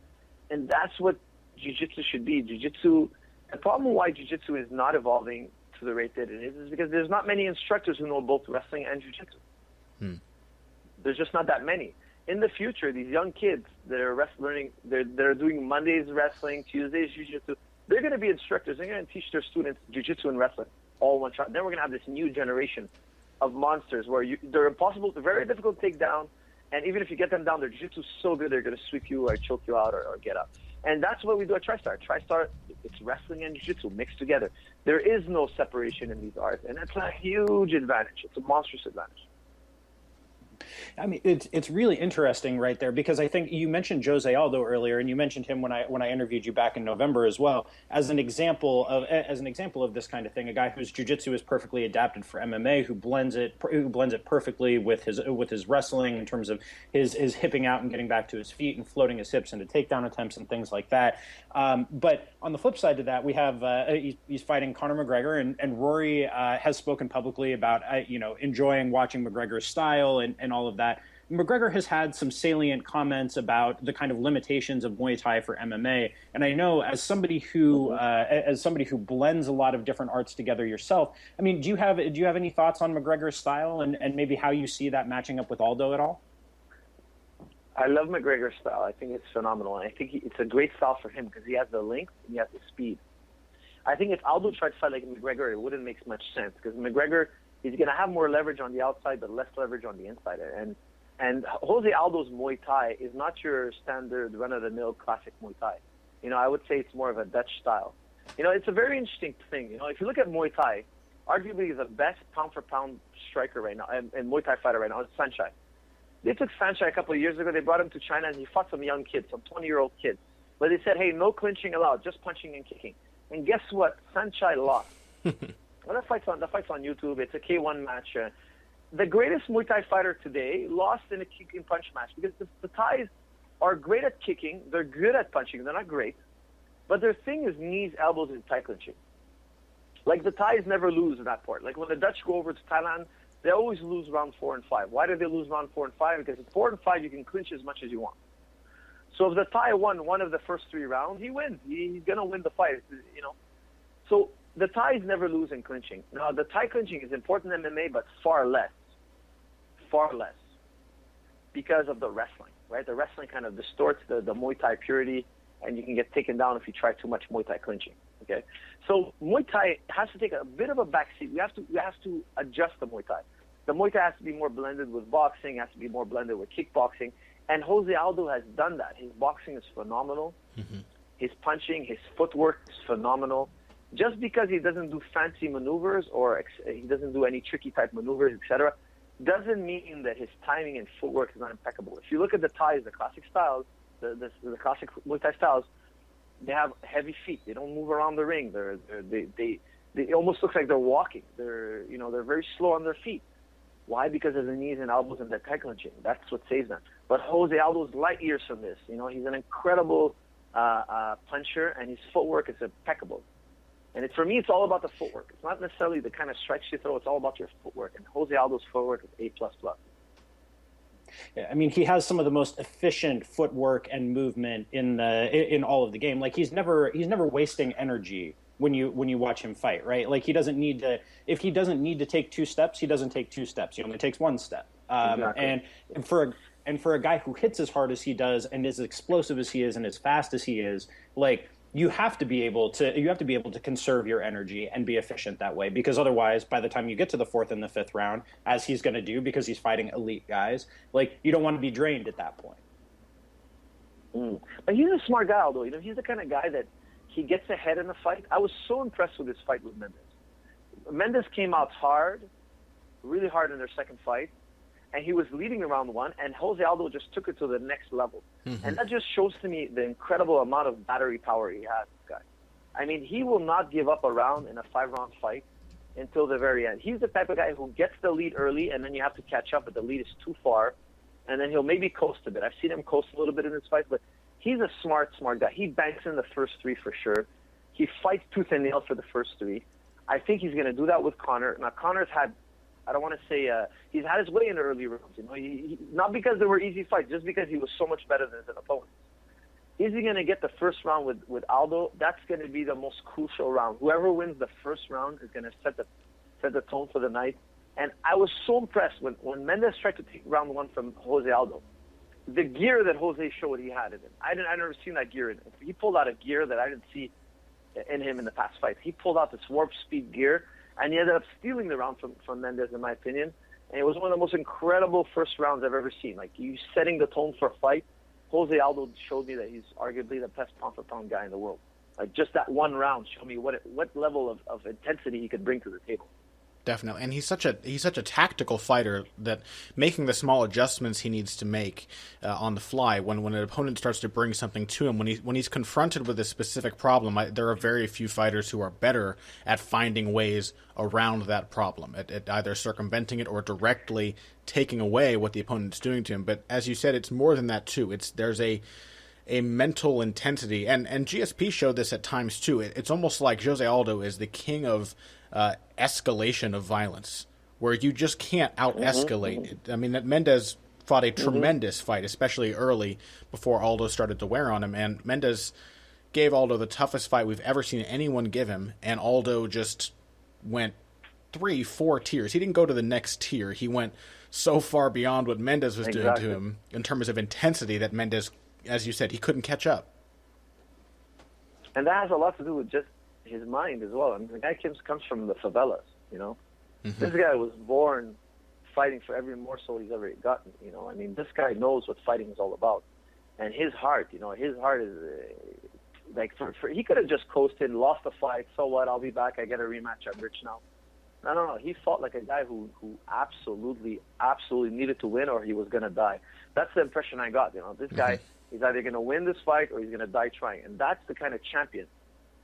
And that's what jiu-jitsu should be. Jiu-jitsu, the problem why jiu-jitsu is not evolving to the rate that it is because there's not many instructors who know both wrestling and jiu-jitsu. There's just not that many. In the future, these young kids that are learning, they're doing Mondays wrestling, Tuesdays jiu-jitsu, they're going to be instructors. They're going to teach their students jiu-jitsu and wrestling all one shot. Then we're going to have this new generation of monsters where they're very difficult to take down, and even if you get them down, their jiu-jitsu is so good they're going to sweep you or choke you out or get up. And that's what we do at TriStar. TriStar, it's wrestling and jiu-jitsu mixed together. There is no separation in these arts, and that's a huge advantage. It's a monstrous advantage. I mean, it's really interesting right there because I think you mentioned Jose Aldo earlier, and you mentioned him when I interviewed you back in November as well as an example of this kind of thing. A guy whose jiu-jitsu is perfectly adapted for MMA, who blends it perfectly with his wrestling in terms of his hipping out and getting back to his feet and floating his hips into takedown attempts and things like that. But on the flip side to that, we have he's fighting Conor McGregor, and Rory has spoken publicly about enjoying watching McGregor's style and all of that. McGregor has had some salient comments about the kind of limitations of Muay Thai for MMA, and I know as somebody who blends a lot of different arts together yourself, I mean, do you have any thoughts on McGregor's style and maybe how you see that matching up with Aldo at all? I love McGregor's style. I think it's phenomenal, and I think it's a great style for him because he has the length and he has the speed. I think if Aldo tried to fight like McGregor, it wouldn't make much sense because McGregor, he's going to have more leverage on the outside but less leverage on the inside. And Jose Aldo's Muay Thai is not your standard run-of-the-mill classic Muay Thai. I would say it's more of a Dutch style. It's a very interesting thing. If you look at Muay Thai, arguably the best pound-for-pound striker right now and Muay Thai fighter right now is Saenchai. They took Saenchai a couple of years ago. They brought him to China, and he fought some young kids, some 20-year-old kids. But they said, hey, no clinching allowed, just punching and kicking. And guess what? Saenchai lost. Well, the fight's on YouTube. It's a K1 match. The greatest Muay Thai fighter today lost in a kicking punch match because the Thais are great at kicking. They're good at punching. They're not great. But their thing is knees, elbows, and Thai clinching. Like the Thais never lose in that part. Like when the Dutch go over to Thailand, they always lose round 4 and 5. Why do they lose round 4 and 5? Because at 4 and 5, you can clinch as much as you want. So if the Thai won one of the first 3 rounds, he wins. He's going to win the fight, So the Thais never lose in clinching. Now, the Thai clinching is important in MMA, but far less, because of the wrestling, right? The wrestling kind of distorts the Muay Thai purity, and you can get taken down if you try too much Muay Thai clinching, okay? So Muay Thai has to take a bit of a backseat. We have to adjust the Muay Thai. The Muay Thai has to be more blended with boxing, has to be more blended with kickboxing, and Jose Aldo has done that. His boxing is phenomenal. His punching, his footwork is phenomenal. Just because he doesn't do fancy maneuvers or he doesn't do any tricky type maneuvers, etc., doesn't mean that his timing and footwork is not impeccable. If you look at the Thais, the classic styles, the classic Muay Thai styles, they have heavy feet. They don't move around the ring. They almost look like they're walking. They're very slow on their feet. Why? Because of the knees and elbows and the Thai clinching. That's what saves them. But Jose Aldo's light years from this. He's an incredible puncher, and his footwork is impeccable. And for me, it's all about the footwork. It's not necessarily the kind of strikes you throw. It's all about your footwork. And Jose Aldo's footwork is A++. Yeah, I mean, he has some of the most efficient footwork and movement in all of the game. Like he's never wasting energy when you watch him fight, right? Like he doesn't need to. If he doesn't need to take 2 steps, he doesn't take 2 steps. He only takes 1 step. Exactly. And for a guy who hits as hard as he does and as explosive as he is and as fast as he is, like you have to be able to conserve your energy and be efficient that way, because otherwise by the time you get to the 4th and the 5th round, as he's going to do because he's fighting elite guys, like you don't want to be drained at that point. But he's a smart guy, Aldo. He's the kind of guy that he gets ahead in the fight. I was so impressed with his fight with Mendes. Mendes came out hard, really hard in their second fight, and he was leading the round 1, and Jose Aldo just took it to the next level. And that just shows to me the incredible amount of battery power he has, this guy. I mean, he will not give up a round in a 5-round fight until the very end. He's the type of guy who gets the lead early, and then you have to catch up, but the lead is too far, and then he'll maybe coast a bit. I've seen him coast a little bit in his fights, but he's a smart guy. He banks in the first 3 for sure. He fights tooth and nail for the first 3. I think he's going to do that with Conor. Now, Conor's had, I don't want to say, he's had his way in the early rounds. He, not because they were easy fights, just because he was so much better than his opponent. Is he going to get the first round with Aldo? That's going to be the most crucial round. Whoever wins the first round is going to set the tone for the night. And I was so impressed when Mendes tried to take round 1 from Jose Aldo. The gear that Jose showed he had in him. I never seen that gear in him. He pulled out a gear that I didn't see in him in the past fights. He pulled out this warp speed gear, and he ended up stealing the round from Mendes, in my opinion. And it was one of the most incredible first rounds I've ever seen. Like, you setting the tone for a fight. Jose Aldo showed me that he's arguably the best pound-for-pound guy in the world. Like, just that one round showed me what level of intensity he could bring to the table. Definitely, and he's such a tactical fighter that making the small adjustments he needs to make on the fly when an opponent starts to bring something to him, when he's confronted with a specific problem, there are very few fighters who are better at finding ways around that problem, at either circumventing it or directly taking away what the opponent's doing to him. But as you said, it's more than that too. There's a mental intensity, and GSP showed this at times too. It's almost like Jose Aldo is the king of escalation of violence, where you just can't out-escalate. I mean, Mendes fought a tremendous fight, especially early before Aldo started to wear on him, and Mendes gave Aldo the toughest fight we've ever seen anyone give him, and Aldo just went 3-4 tiers. He didn't go to the next tier. He went so far beyond what Mendes was doing to him in terms of intensity that Mendes, as you said, he couldn't catch up. And that has a lot to do with just his mind as well. I mean, the guy comes from the favelas, This guy was born fighting for every morsel he's ever gotten, I mean, this guy knows what fighting is all about. And his heart, his heart is like, he could have just coasted, lost the fight, so what, I'll be back, I get a rematch, I'm rich now. No. He fought like a guy who absolutely needed to win, or he was going to die. That's the impression I got, This guy is either going to win this fight or he's going to die trying. And that's the kind of champion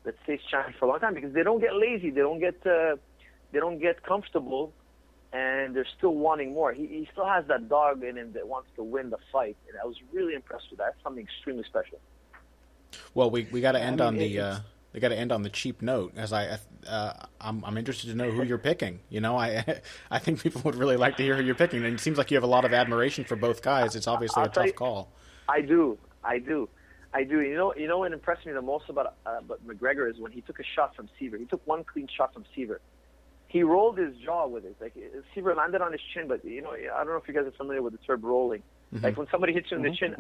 that stays champion for a long time, because they don't get lazy, they don't get comfortable, and they're still wanting more. He still has that dog in him that wants to win the fight, and I was really impressed with that. That's something extremely special. Well, we got to end on the cheap note, as I'm interested to know who you're picking. I think people would really like to hear who you're picking, and it seems like you have a lot of admiration for both guys. It's obviously a tough call. I do. What impressed me the most about McGregor is when he took a shot from Seaver. He took one clean shot from Seaver. He rolled his jaw with it. Like, Seaver landed on his chin, but I don't know if you guys are familiar with the term rolling. Like, when somebody hits you in the chin,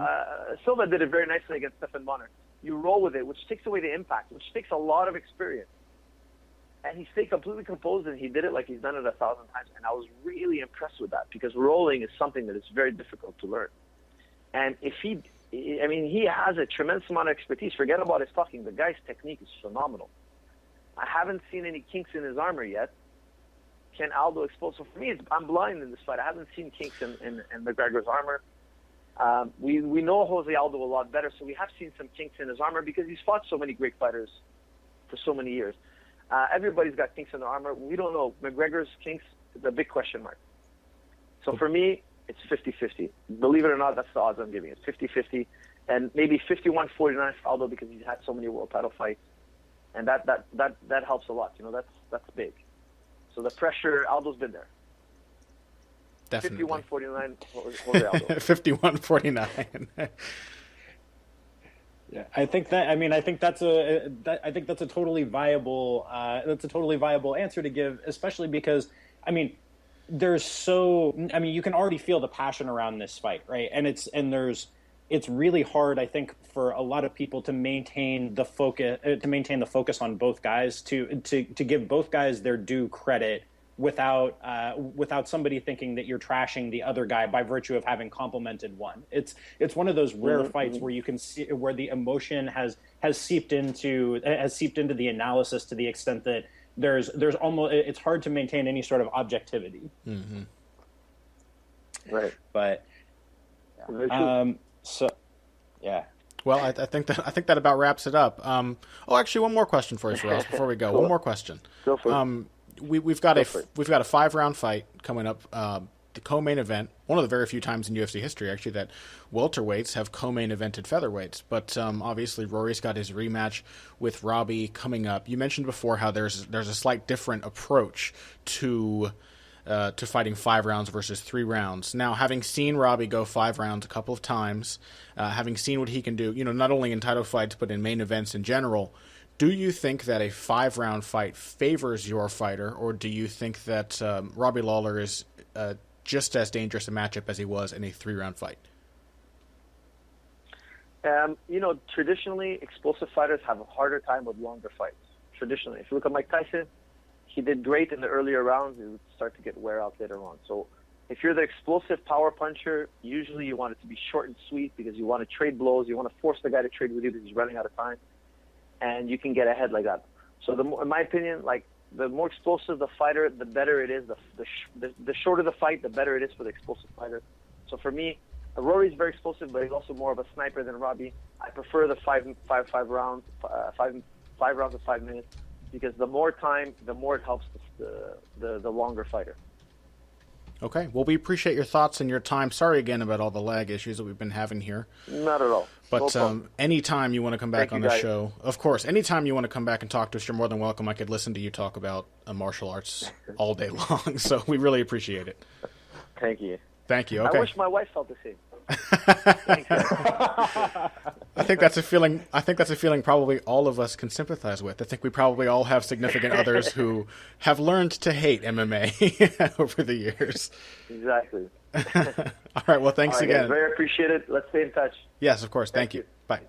Silva did it very nicely against Stephan Bonner. You roll with it, which takes away the impact, which takes a lot of experience. And he stayed completely composed, and he did it like he's done it 1,000 times. And I was really impressed with that, because rolling is something that is very difficult to learn. And he has a tremendous amount of expertise. Forget about his talking. The guy's technique is phenomenal. I haven't seen any kinks in his armor yet. Can Aldo expose? So for me, I'm blind in this fight. I haven't seen kinks in McGregor's armor. We know Jose Aldo a lot better, so we have seen some kinks in his armor because he's fought so many great fighters for so many years. Everybody's got kinks in their armor. We don't know. McGregor's kinks is a big question mark. So for me, it's 50-50. Believe it or not, that's the odds I'm giving. It's 50-50, and maybe 51-49 for Aldo because he's had so many world title fights, and that helps a lot. That's big. So the pressure, Aldo's been there. Definitely. 51-49 Jose Aldo. 51-49. Yeah, I think that's a totally viable answer to give, especially because you can already feel the passion around this fight, right? And it's really hard, I think, for a lot of people to maintain the focus on both guys, to give both guys their due credit without somebody thinking that you're trashing the other guy by virtue of having complimented one. It's one of those rare fights where you can see where the emotion has seeped into the analysis to the extent that there's almost, it's hard to maintain any sort of objectivity. Mm-hmm. Right. But so yeah. Well, I think that about wraps it up. Actually, one more question for you, Firas, before we go. Cool. One more question. Go for it. We've got a 5-round fight coming up, the co-main event. One of the very few times in UFC history, actually, that welterweights have co-main evented featherweights. But obviously, Rory's got his rematch with Robbie coming up. You mentioned before how there's a slight different approach to fighting 5 rounds versus 3 rounds. Now, having seen Robbie go 5 rounds a couple of times, having seen what he can do, not only in title fights but in main events in general. Do you think that a 5-round fight favors your fighter, or do you think that Robbie Lawler is just as dangerous a matchup as he was in a 3-round fight? Traditionally, explosive fighters have a harder time with longer fights. Traditionally, if you look at Mike Tyson, he did great in the earlier rounds. He would start to get wear out later on. So if you're the explosive power puncher, usually you want it to be short and sweet because you want to trade blows. You want to force the guy to trade with you because he's running out of time. And you can get ahead like that. So, in my opinion, the more explosive the fighter, the better it is. The shorter the fight, the better it is for the explosive fighter. So for me, Rory's very explosive, but he's also more of a sniper than Robbie. I prefer the five rounds, 5 rounds of 5 minutes, because the more time, the more it helps the longer fighter. Okay. Well, we appreciate your thoughts and your time. Sorry again about all the lag issues that we've been having here. Not at all. But anytime you want to come back on the show, of course, anytime you want to come back and talk to us, you're more than welcome. I could listen to you talk about martial arts all day long. So we really appreciate it. Thank you. Thank you. Okay. I wish my wife felt the same. I think that's a feeling probably all of us can sympathize with. I think we probably all have significant others who have learned to hate MMA over the years. Exactly. All right. Well, thanks again. Guys, very appreciate it. Let's stay in touch. Yes, of course. Thank you. Bye.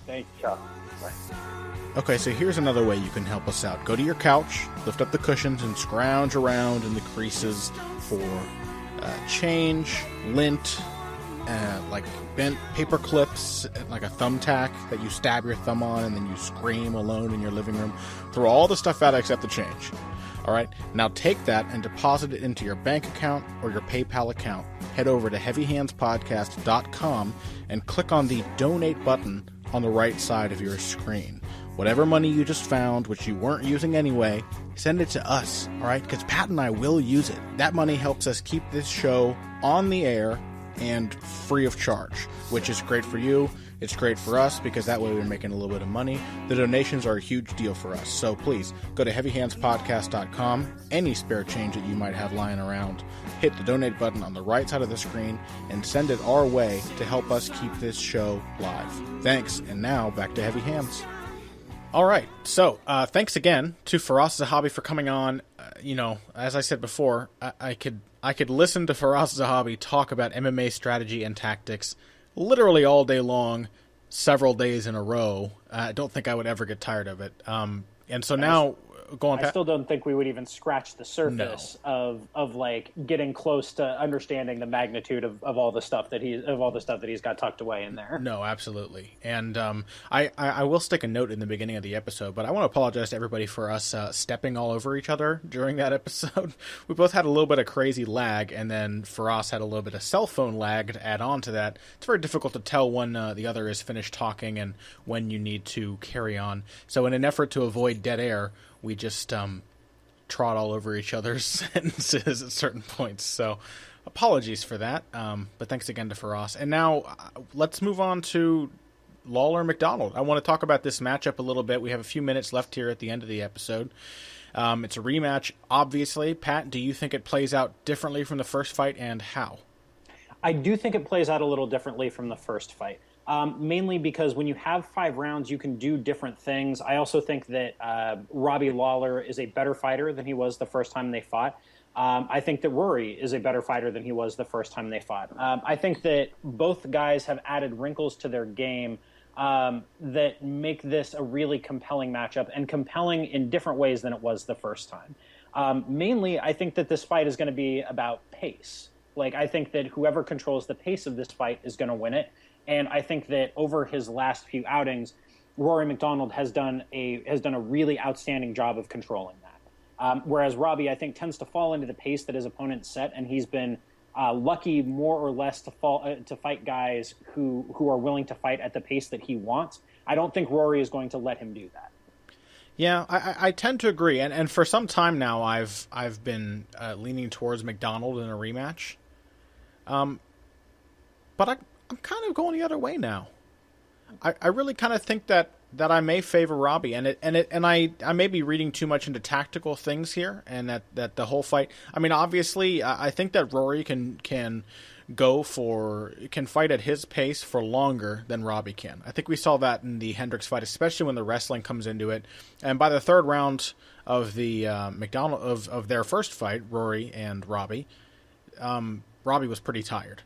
Thanks. Ciao. Bye. Okay, so here's another way you can help us out. Go to your couch, lift up the cushions, and scrounge around in the creases for change, lint, like bent paper clips, like a thumbtack that you stab your thumb on and then you scream alone in your living room. Throw all the stuff out except the change. All right, now take that and deposit it into your bank account or your PayPal account. Head over to heavyhandspodcast.com and click on the donate button on the right side of your screen. Whatever money you just found, which you weren't using anyway, send it to us, all right? Because Pat and I will use it. That money helps us keep this show on the air and free of charge, which is great for you. It's great for us because that way we're making a little bit of money. The donations are a huge deal for us. So please go to heavyhandspodcast.com. Any spare change that you might have lying around, hit the donate button on the right side of the screen and send it our way to help us keep this show live. Thanks. And now back to Heavy Hands. All right. So thanks again to Firas Zahabi for coming on. As I said before, I could listen to Firas Zahabi talk about MMA strategy and tactics literally all day long, several days in a row. I don't think I would ever get tired of it. And so now, go on, Pat. I still don't think we would even scratch the surface of like getting close to understanding the magnitude of all the stuff that he's got tucked away in there. No, absolutely. And I will stick a note in the beginning of the episode, but I want to apologize to everybody for us stepping all over each other during that episode. We both had a little bit of crazy lag, and then Firas had a little bit of cell phone lag to add on to that. It's very difficult to tell when the other is finished talking and when you need to carry on. So in an effort to avoid dead air, we just trot all over each other's sentences at certain points. So apologies for that. But thanks again to Firas. And now let's move on to Lawler MacDonald. I want to talk about this matchup a little bit. We have a few minutes left here at the end of the episode. It's a rematch, obviously. Pat, do you think it plays out differently from the first fight, and how? I do think it plays out a little differently from the first fight. mainly because when you have 5 rounds, you can do different things. I also think that Robbie Lawler is a better fighter than he was the first time they fought. I think that Rory is a better fighter than he was the first time they fought. I think that both guys have added wrinkles to their game that make this a really compelling matchup, and compelling in different ways than it was the first time. Mainly, I think that this fight is going to be about pace. Like, I think that whoever controls the pace of this fight is going to win it. And I think that over his last few outings, Rory MacDonald has done a really outstanding job of controlling that. Whereas Robbie, I think, tends to fall into the pace that his opponent set, and he's been lucky more or less to fight guys who are willing to fight at the pace that he wants. I don't think Rory is going to let him do that. Yeah, I tend to agree, and for some time now, I've been leaning towards MacDonald in a rematch. But I'm kind of going the other way now. I really kind of think that I may favor Robbie, and I may be reading too much into tactical things here, and that the whole fight. I mean, obviously, I think that Rory can fight at his pace for longer than Robbie can. I think we saw that in the Hendricks fight, especially when the wrestling comes into it. And by the third round of the MacDonald of their first fight, Rory and Robbie, Robbie was pretty tired.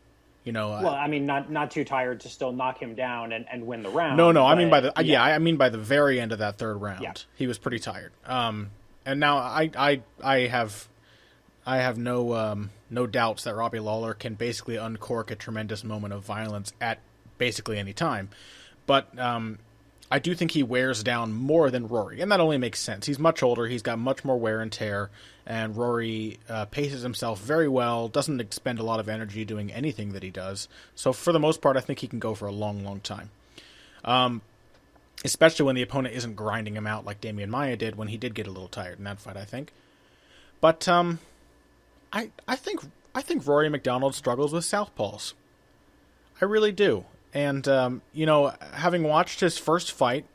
Well, I mean, not too tired to still knock him down and win the round. No, but, I mean I mean by the very end of that third round, he was pretty tired. And now I have no doubts that Robbie Lawler can basically uncork a tremendous moment of violence at basically any time. But I do think he wears down more than Rory, and that only makes sense. He's much older, he's got much more wear and tear, and Rory paces himself very well, doesn't expend a lot of energy doing anything that he does. So for the most part, I think he can go for a long, long time. Especially when the opponent isn't grinding him out like Demian Maia did when he did get a little tired in that fight, I think. But I think Rory MacDonald struggles with southpaws. I really do. And, having watched his first fight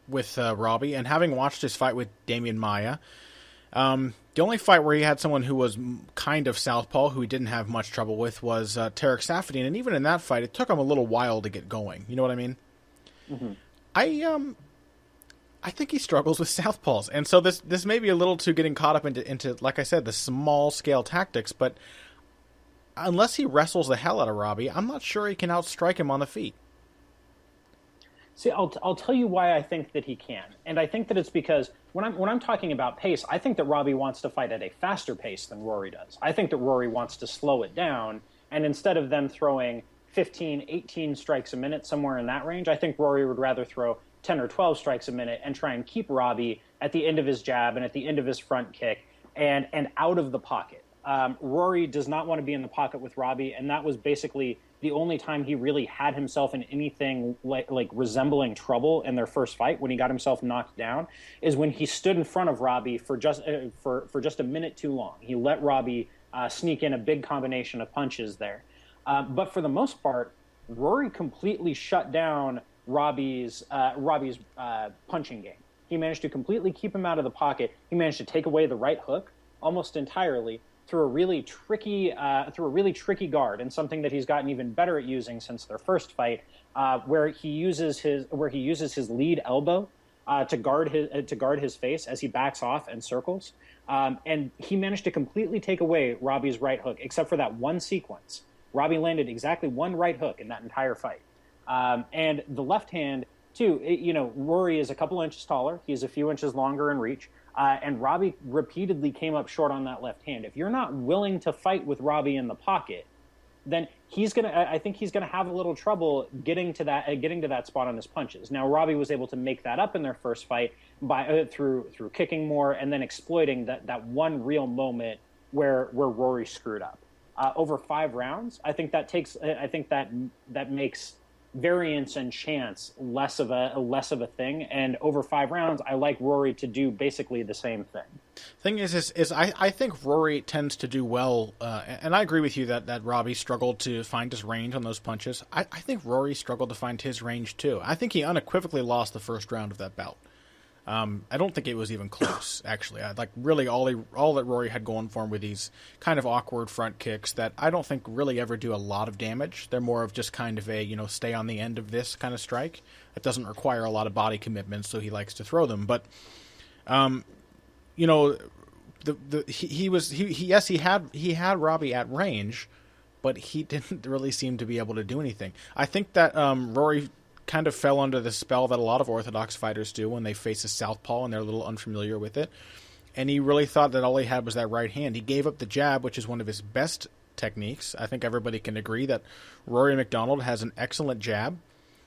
with Robbie and having watched his fight with Demian Maia, the only fight where he had someone who was kind of southpaw, who he didn't have much trouble with, was Tarek Saffiedine. And even in that fight, it took him a little while to get going. You know what I mean? Mm-hmm. I think he struggles with southpaws. And so this may be a little too getting caught up into, like I said, the small-scale tactics, but unless he wrestles the hell out of Robbie, I'm not sure he can outstrike him on the feet. See, I'll tell you why I think that he can, and I think that it's because when I'm talking about pace, I think that Robbie wants to fight at a faster pace than Rory does. I think that Rory wants to slow it down, and instead of them throwing 15, 18 strikes a minute, somewhere in that range, I think Rory would rather throw 10 or 12 strikes a minute and try and keep Robbie at the end of his jab and at the end of his front kick and out of the pocket. Rory does not want to be in the pocket with Robbie, and that was basically the only time he really had himself in anything like resembling trouble in their first fight, when he got himself knocked down, is when he stood in front of Robbie for just a minute too long. He let Robbie sneak in a big combination of punches there. But for the most part, Rory completely shut down Robbie's punching game. He managed to completely keep him out of the pocket. He managed to take away the right hook almost entirely through a really tricky guard, and something that he's gotten even better at using since their first fight, where he uses his lead elbow to guard his face as he backs off and circles, and he managed to completely take away Robbie's right hook, except for that one sequence. Robbie landed exactly one right hook in that entire fight, and the left hand too. Rory is a couple inches taller. He's a few inches longer in reach. And Robbie repeatedly came up short on that left hand. If you're not willing to fight with Robbie in the pocket, then I think he's gonna have a little trouble getting to that spot on his punches. Now, Robbie was able to make that up in their first fight by through kicking more and then exploiting that one real moment where Rory screwed up. Over 5 rounds, I think that makes variance and chance less of a thing, and over 5 rounds I like Rory to do basically the same thing. Thing is I think Rory tends to do well, and I agree with you that Robbie struggled to find his range on those punches. I think Rory struggled to find his range too. I think he unequivocally lost the first round of that bout. I don't think it was even close, actually. Really all that Rory had going for him were these kind of awkward front kicks that I don't think really ever do a lot of damage. They're more of just kind of a, stay on the end of this kind of strike. It doesn't require a lot of body commitment, so he likes to throw them. But, he had Robbie at range, but he didn't really seem to be able to do anything. I think that Rory kind of fell under the spell that a lot of orthodox fighters do when they face a southpaw and they're a little unfamiliar with it. And he really thought that all he had was that right hand. He gave up the jab, which is one of his best techniques. I think everybody can agree that Rory MacDonald has an excellent jab.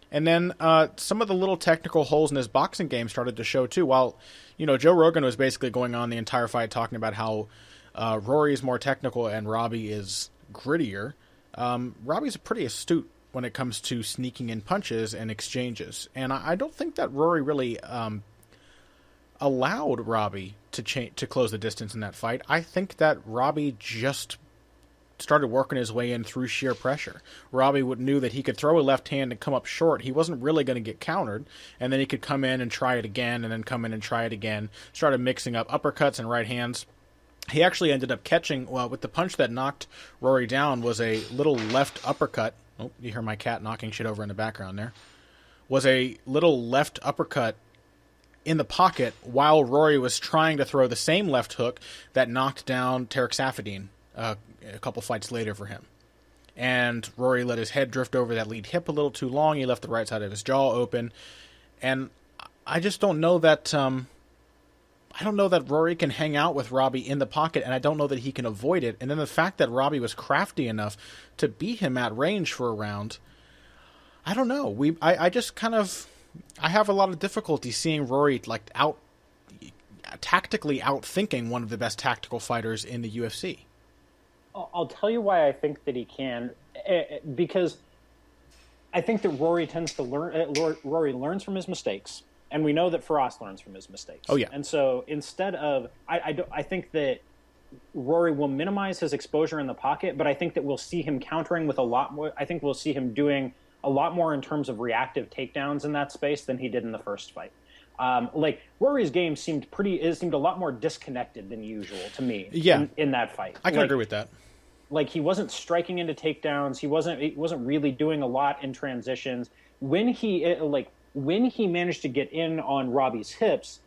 And then some of the little technical holes in his boxing game started to show too. While, Joe Rogan was basically going on the entire fight talking about how Rory is more technical and Robbie is grittier. Robbie's pretty astute when it comes to sneaking in punches and exchanges. And I don't think that Rory really allowed Robbie to close the distance in that fight. I think that Robbie just started working his way in through sheer pressure. Robbie knew that he could throw a left hand and come up short. He wasn't really going to get countered, and then he could come in and try it again, and then come in and try it again. Started mixing up uppercuts and right hands. He actually ended up catching, with the punch that knocked Rory down was a little left uppercut. Oh, you hear my cat knocking shit over in the background there. Was a little left uppercut in the pocket while Rory was trying to throw the same left hook that knocked down Tarek Saffiedine a couple fights later for him. And Rory let his head drift over that lead hip a little too long. He left the right side of his jaw open. And I just don't know that... I don't know that Rory can hang out with Robbie in the pocket, and I don't know that he can avoid it. And then the fact that Robbie was crafty enough to beat him at range for a round, I don't know. I just kind of... I have a lot of difficulty seeing Rory tactically outthinking one of the best tactical fighters in the UFC. I'll tell you why I think that he can, because I think that Rory tends to learn. Rory learns from his mistakes, and we know that Firas learns from his mistakes. Oh yeah. And so instead of, I think that Rory will minimize his exposure in the pocket, but I think that we'll see him countering with a lot more. I think we'll see him doing a lot more in terms of reactive takedowns in that space than he did in the first fight. Rory's game seemed a lot more disconnected than usual to me. Yeah. In that fight, I can agree with that. He wasn't striking into takedowns. He wasn't really doing a lot in transitions. When he managed to get in on Robbie's hips,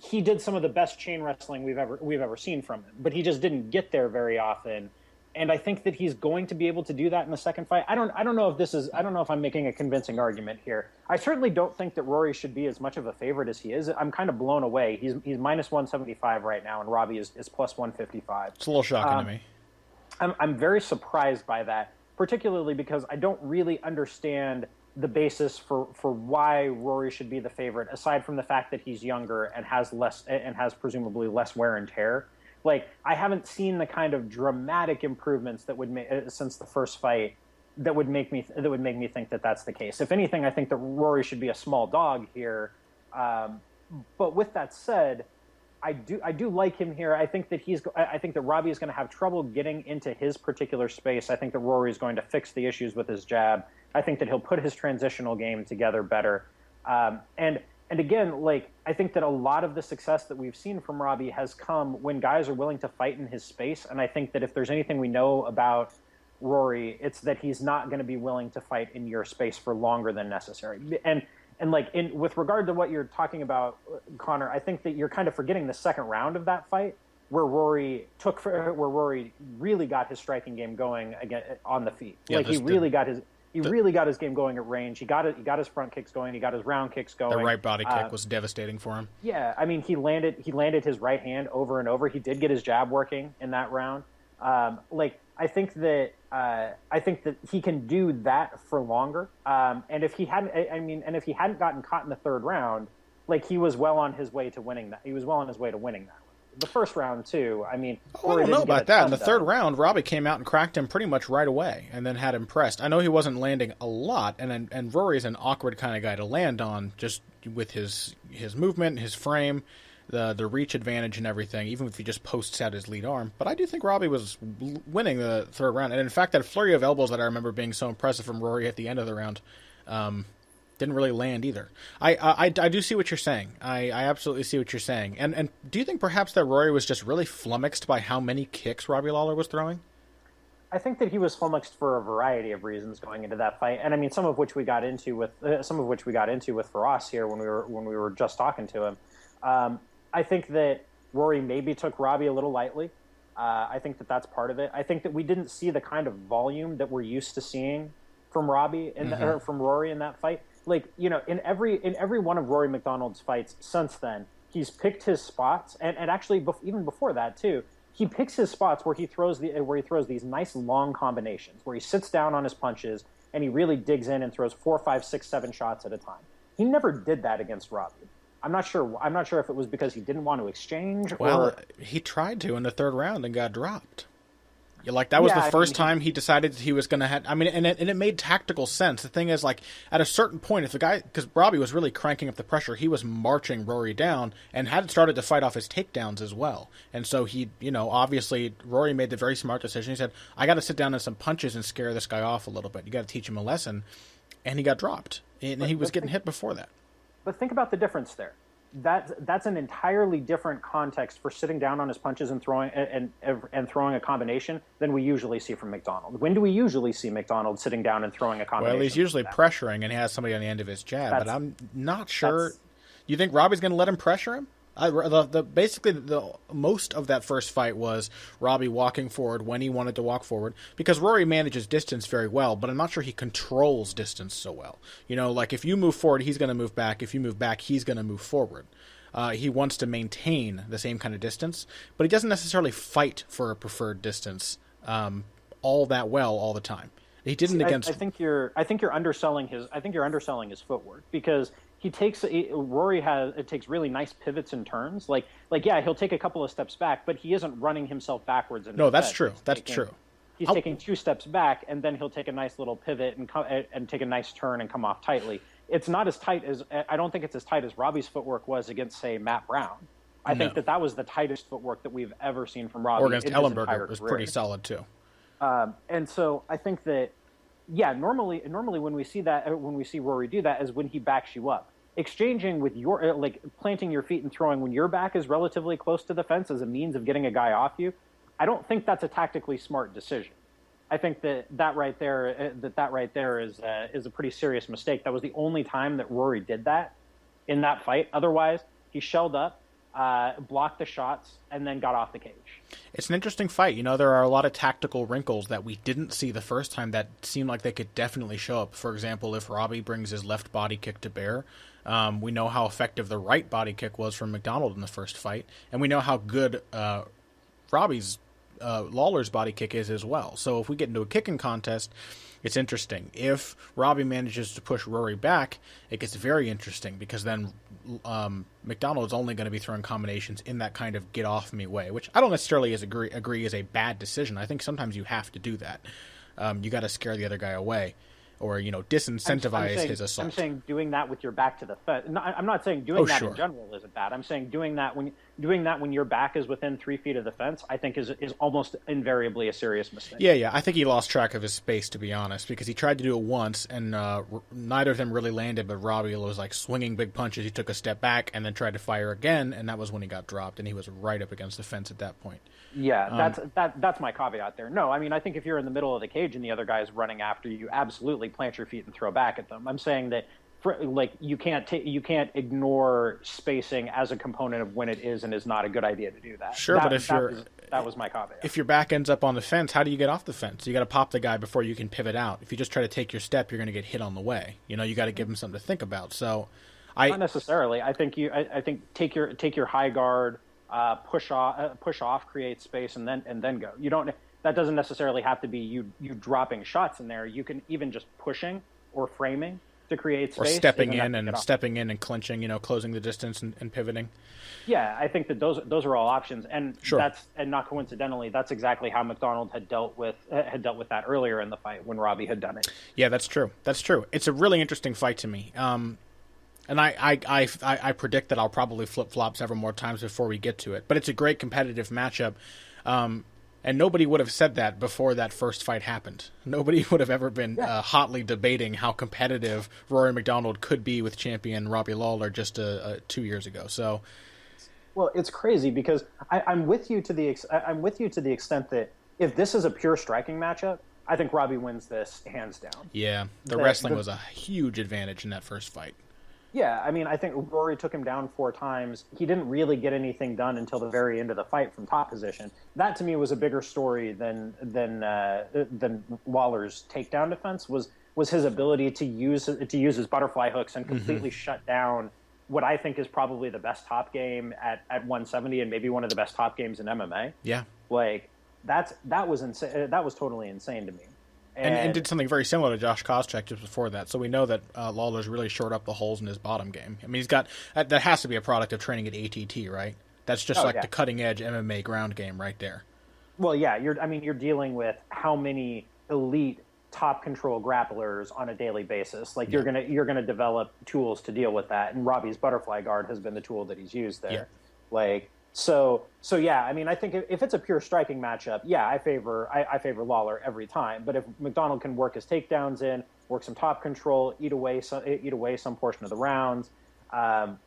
he did some of the best chain wrestling we've ever seen from him. But he just didn't get there very often. And I think that he's going to be able to do that in the second fight. I don't know if I'm making a convincing argument here. I certainly don't think that Rory should be as much of a favorite as he is. I'm kind of blown away. He's minus 175 right now, and Robbie is plus 155. It's a little shocking to me. I'm very surprised by that, particularly because I don't really understand the basis for why Rory should be the favorite, aside from the fact that he's younger and has presumably less wear and tear. I haven't seen the kind of dramatic improvements that would make since the first fight that would make me think that that's the case. If anything, I think that Rory should be a small dog here. But with that said, I do like him here. I think that Robbie is going to have trouble getting into his particular space. I think that Rory is going to fix the issues with his jab. I think that he'll put his transitional game together better. And again, I think that a lot of the success that we've seen from Robbie has come when guys are willing to fight in his space. And I think that if there's anything we know about Rory, it's that he's not going to be willing to fight in your space for longer than necessary. And with regard to what you're talking about, Connor, I think that you're kind of forgetting the second round of that fight where Rory really got his striking game going again on the feet. Yeah, he really got his game going at range. He got his front kicks going. He got his round kicks going. The right body kick was devastating for him. Yeah, I mean, he landed his right hand over and over. He did get his jab working in that round. I think that he can do that for longer. And if he hadn't gotten caught in the third round, he was well on his way to winning that. He was well on his way to winning that. The first round too. I mean, I don't know about that. In the third round, Robbie came out and cracked him pretty much right away, and then had him pressed. I know he wasn't landing a lot, and Rory's an awkward kind of guy to land on, just with his movement, his frame, the reach advantage, and everything. Even if he just posts out his lead arm, but I do think Robbie was winning the third round, and in fact, that flurry of elbows that I remember being so impressive from Rory at the end of the round. didn't really land either. I do see what you're saying. I absolutely see what you're saying. And do you think perhaps that Rory was just really flummoxed by how many kicks Robbie Lawler was throwing? I think that he was flummoxed for a variety of reasons going into that fight, and I mean some of which we got into with Firas here when we were just talking to him. I think that Rory maybe took Robbie a little lightly. I think that that's part of it. I think that we didn't see the kind of volume that we're used to seeing from Robbie or from Rory in that fight. Like, you know, in every one of Rory MacDonald's fights since then, he's picked his spots, and actually even before that too, he picks his spots where he throws these nice long combinations, where he sits down on his punches and he really digs in and throws 4, 5, 6, 7 shots at a time. He never did that against Robbie. I'm not sure if it was because he didn't want to exchange. Well, he tried to in the third round and got dropped. Like, that was the first time he decided he was going to have... I mean, and it made tactical sense. The thing is, like, at a certain point, if the guy... Because Robbie was really cranking up the pressure. He was marching Rory down and had started to fight off his takedowns as well. And so he, you know, obviously, Rory made the very smart decision. He said, I got to sit down in some punches and scare this guy off a little bit. You got to teach him a lesson. And he got dropped. And he was getting hit before that. But think about the difference there. That's an entirely different context for sitting down on his punches and throwing a combination than we usually see from MacDonald. When do we usually see MacDonald sitting down and throwing a combination? Well, he's usually pressuring and he has somebody on the end of his jab, but I'm not sure. You think Robbie's going to let him pressure him? Basically, the most of that first fight was Robbie walking forward when he wanted to walk forward, because Rory manages distance very well, but I'm not sure he controls distance so well. You know, like, if you move forward, he's going to move back. If you move back, he's going to move forward. He wants to maintain the same kind of distance, but he doesn't necessarily fight for a preferred distance all that well all the time. He didn't against. I think you're underselling his footwork, because Rory takes really nice pivots and turns. Like yeah, he'll take a couple of steps back, but he isn't running himself backwards. No, that's true. That's true. He's taking 2 steps back, and then he'll take a nice little pivot and take a nice turn and come off tightly. It's not as tight as I don't think it's as tight as Robbie's footwork was against, say, Matt Brown. I think that was the tightest footwork that we've ever seen from Robbie. Or against Ellenberger was pretty solid too. And so I think that, yeah, normally when we see Rory do that is when he backs you up. Exchanging with planting your feet and throwing when your back is relatively close to the fence as a means of getting a guy off you, I don't think that's a tactically smart decision. I think that right there is a pretty serious mistake. That was the only time that Rory did that in that fight. Otherwise, he shelled up, blocked the shots, and then got off the cage. It's an interesting fight. You know, there are a lot of tactical wrinkles that we didn't see the first time that seem like they could definitely show up. For example, if Robbie brings his left body kick to bear, we know how effective the right body kick was from MacDonald in the first fight, and we know how good Lawler's body kick is as well. So if we get into a kicking contest, it's interesting. If Robbie manages to push Rory back, it gets very interesting, because then MacDonald's only going to be throwing combinations in that kind of get-off-me way, which I don't necessarily agree is a bad decision. I think sometimes you have to do that. You got to scare the other guy away, or, you know, disincentivize his assault. I'm saying doing that with your back to the fence. No, I'm not saying doing that in general isn't bad. I'm saying doing that when your back is within 3 feet of the fence, I think is almost invariably a serious mistake. Yeah. I think he lost track of his space, to be honest, because he tried to do it once, and neither of them really landed, but Robbie was like swinging big punches. He took a step back and then tried to fire again, and that was when he got dropped, and he was right up against the fence at that point. Yeah, that's my caveat there. No, I mean, I think if you're in the middle of the cage and the other guy is running after you, absolutely plant your feet and throw back at them. I'm saying that, you can't ignore spacing as a component of when it is and is not a good idea to do that. Sure, but that was my caveat. If your back ends up on the fence, how do you get off the fence? You got to pop the guy before you can pivot out. If you just try to take your step, you're going to get hit on the way. You know, you got to give him something to think about. So, not necessarily. I think take your high guard. Push off, create space, and then go. You don't. That doesn't necessarily have to be you dropping shots in there. You can even just pushing or framing to create space, or stepping in and clinching. You know, closing the distance and pivoting. Yeah, I think that those are all options, and sure. and not coincidentally, that's exactly how MacDonald had dealt with that earlier in the fight when Robbie had done it. Yeah, that's true. It's a really interesting fight to me. And I predict that I'll probably flip-flop several more times before we get to it. But it's a great competitive matchup. And nobody would have said that before that first fight happened. Nobody would have ever been hotly debating how competitive Rory MacDonald could be with champion Robbie Lawler just 2 years ago. So, well, it's crazy because I'm with you to the extent that if this is a pure striking matchup, I think Robbie wins this hands down. Yeah, the wrestling was a huge advantage in that first fight. Yeah, I mean, I think Rory took him down 4 times. He didn't really get anything done until the very end of the fight from top position. That, to me, was a bigger story than Lawler's takedown defense. Was his ability to use his butterfly hooks and completely shut down what I think is probably the best top game at 170 and maybe one of the best top games in MMA. Yeah, like that was insane. That was totally insane to me. And did something very similar to Josh Koscheck just before that. So we know that Lawler's really shored up the holes in his bottom game. I mean, he's got that has to be a product of training at ATT, right? That's just the cutting edge MMA ground game right there. Well, yeah, you're dealing with how many elite top control grapplers on a daily basis. Like you're gonna develop tools to deal with that. And Robbie's butterfly guard has been the tool that he's used there. Yeah. Like. So yeah, I mean, I think if it's a pure striking matchup, yeah, I favor Lawler every time. But if MacDonald can work his takedowns in, work some top control, eat away some portion of the rounds,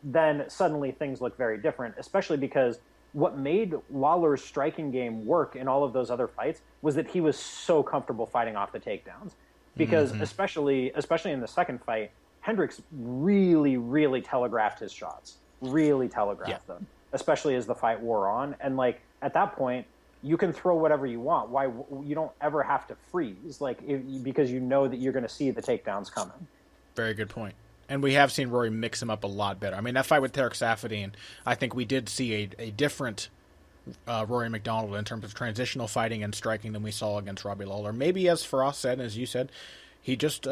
then suddenly things look very different. Especially because what made Lawler's striking game work in all of those other fights was that he was so comfortable fighting off the takedowns. Because especially in the second fight, Hendricks really, really telegraphed his shots. Really telegraphed them. Especially as the fight wore on. And, like, at that point, you can throw whatever you want. Why you don't ever have to freeze, because you know that you're going to see the takedowns coming. Very good point. And we have seen Rory mix him up a lot better. I mean, that fight with Tarek Saffiedine, I think we did see a different Rory MacDonald in terms of transitional fighting and striking than we saw against Robbie Lawler. Maybe, as Firas said, as you said, he just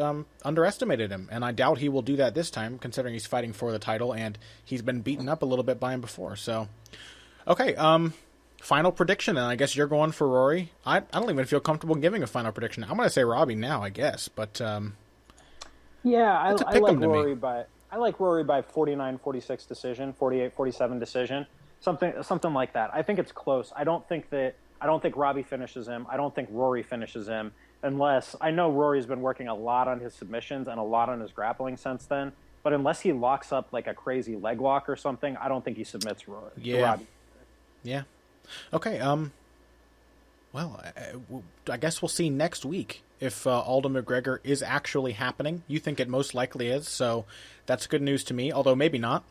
underestimated him, and I doubt he will do that this time, considering he's fighting for the title, and he's been beaten up a little bit by him before. So, okay, final prediction, and I guess you're going for Rory. I don't even feel comfortable giving a final prediction. I'm going to say Robbie now, I guess, but yeah, I like Rory by 49-46 decision, 48-47 decision, something like that. I think it's close. I don't think Robbie finishes him. I don't think Rory finishes him. Unless, I know Rory's been working a lot on his submissions and a lot on his grappling since then, but unless he locks up like a crazy leg lock or something, I don't think he submits Rory. Robbie. Yeah. Okay. Well, I guess we'll see next week if Aldo McGregor is actually happening. You think it most likely is, so that's good news to me, although maybe not.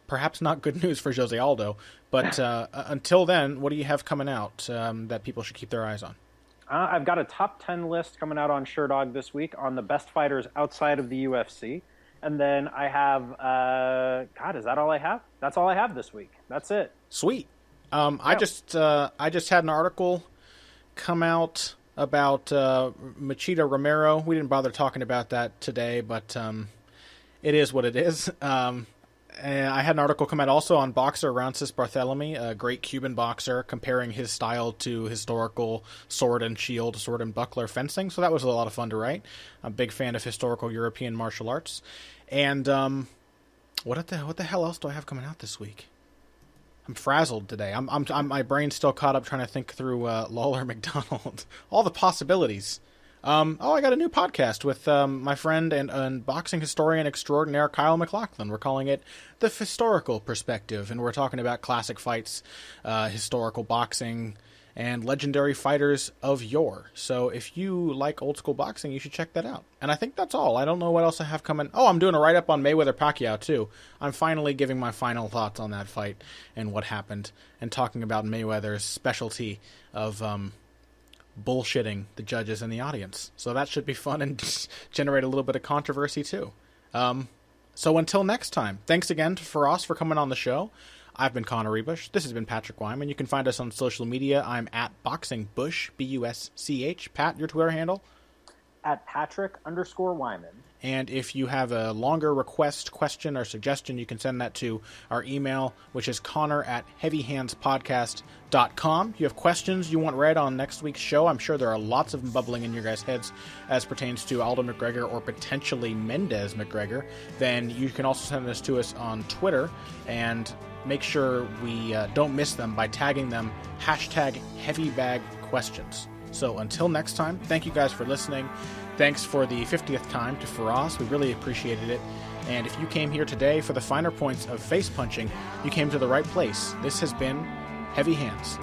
Perhaps not good news for Jose Aldo, but until then, what do you have coming out that people should keep their eyes on? I've got a top 10 list coming out on SureDog this week on the best fighters outside of the UFC. And then I have, is that all I have? That's all I have this week. That's it. Sweet. I just had an article come out about Machida Romero. We didn't bother talking about that today, but it is what it is. And I had an article come out also on boxer Rancis Barthelemy, a great Cuban boxer, comparing his style to historical sword and shield, sword and buckler fencing. So that was a lot of fun to write. I'm a big fan of historical European martial arts. And what the hell else do I have coming out this week? I'm frazzled today. I'm my brain's still caught up trying to think through Lawler MacDonald. All the possibilities. I got a new podcast with my friend and boxing historian extraordinaire Kyle McLaughlin. We're calling it The Historical Perspective, and we're talking about classic fights, historical boxing, and legendary fighters of yore. So if you like old school boxing, you should check that out. And I think that's all. I don't know what else I have coming. Oh, I'm doing a write-up on Mayweather-Pacquiao, too. I'm finally giving my final thoughts on that fight and what happened, and talking about Mayweather's specialty of bullshitting the judges and the audience. So that should be fun and generate a little bit of controversy too. So until next time, thanks again to Firas for coming on the show. I've been Connor Rebush. This has been Patrick Wyman. You can find us on social media. I'm at BoxingBush, B-U-S-C-H. Pat, your Twitter handle? At Patrick_Wyman. And if you have a longer request, question, or suggestion, you can send that to our email, which is connor@heavyhandspodcast.com. You have questions you want read on next week's show. I'm sure there are lots of them bubbling in your guys' heads as pertains to Aldo McGregor or potentially Mendez McGregor. Then you can also send this to us on Twitter. And make sure we don't miss them by tagging them #HeavyBagQuestions. So until next time, thank you guys for listening. Thanks for the 50th time to Firas. We really appreciated it. And if you came here today for the finer points of face punching, you came to the right place. This has been Heavy Hands.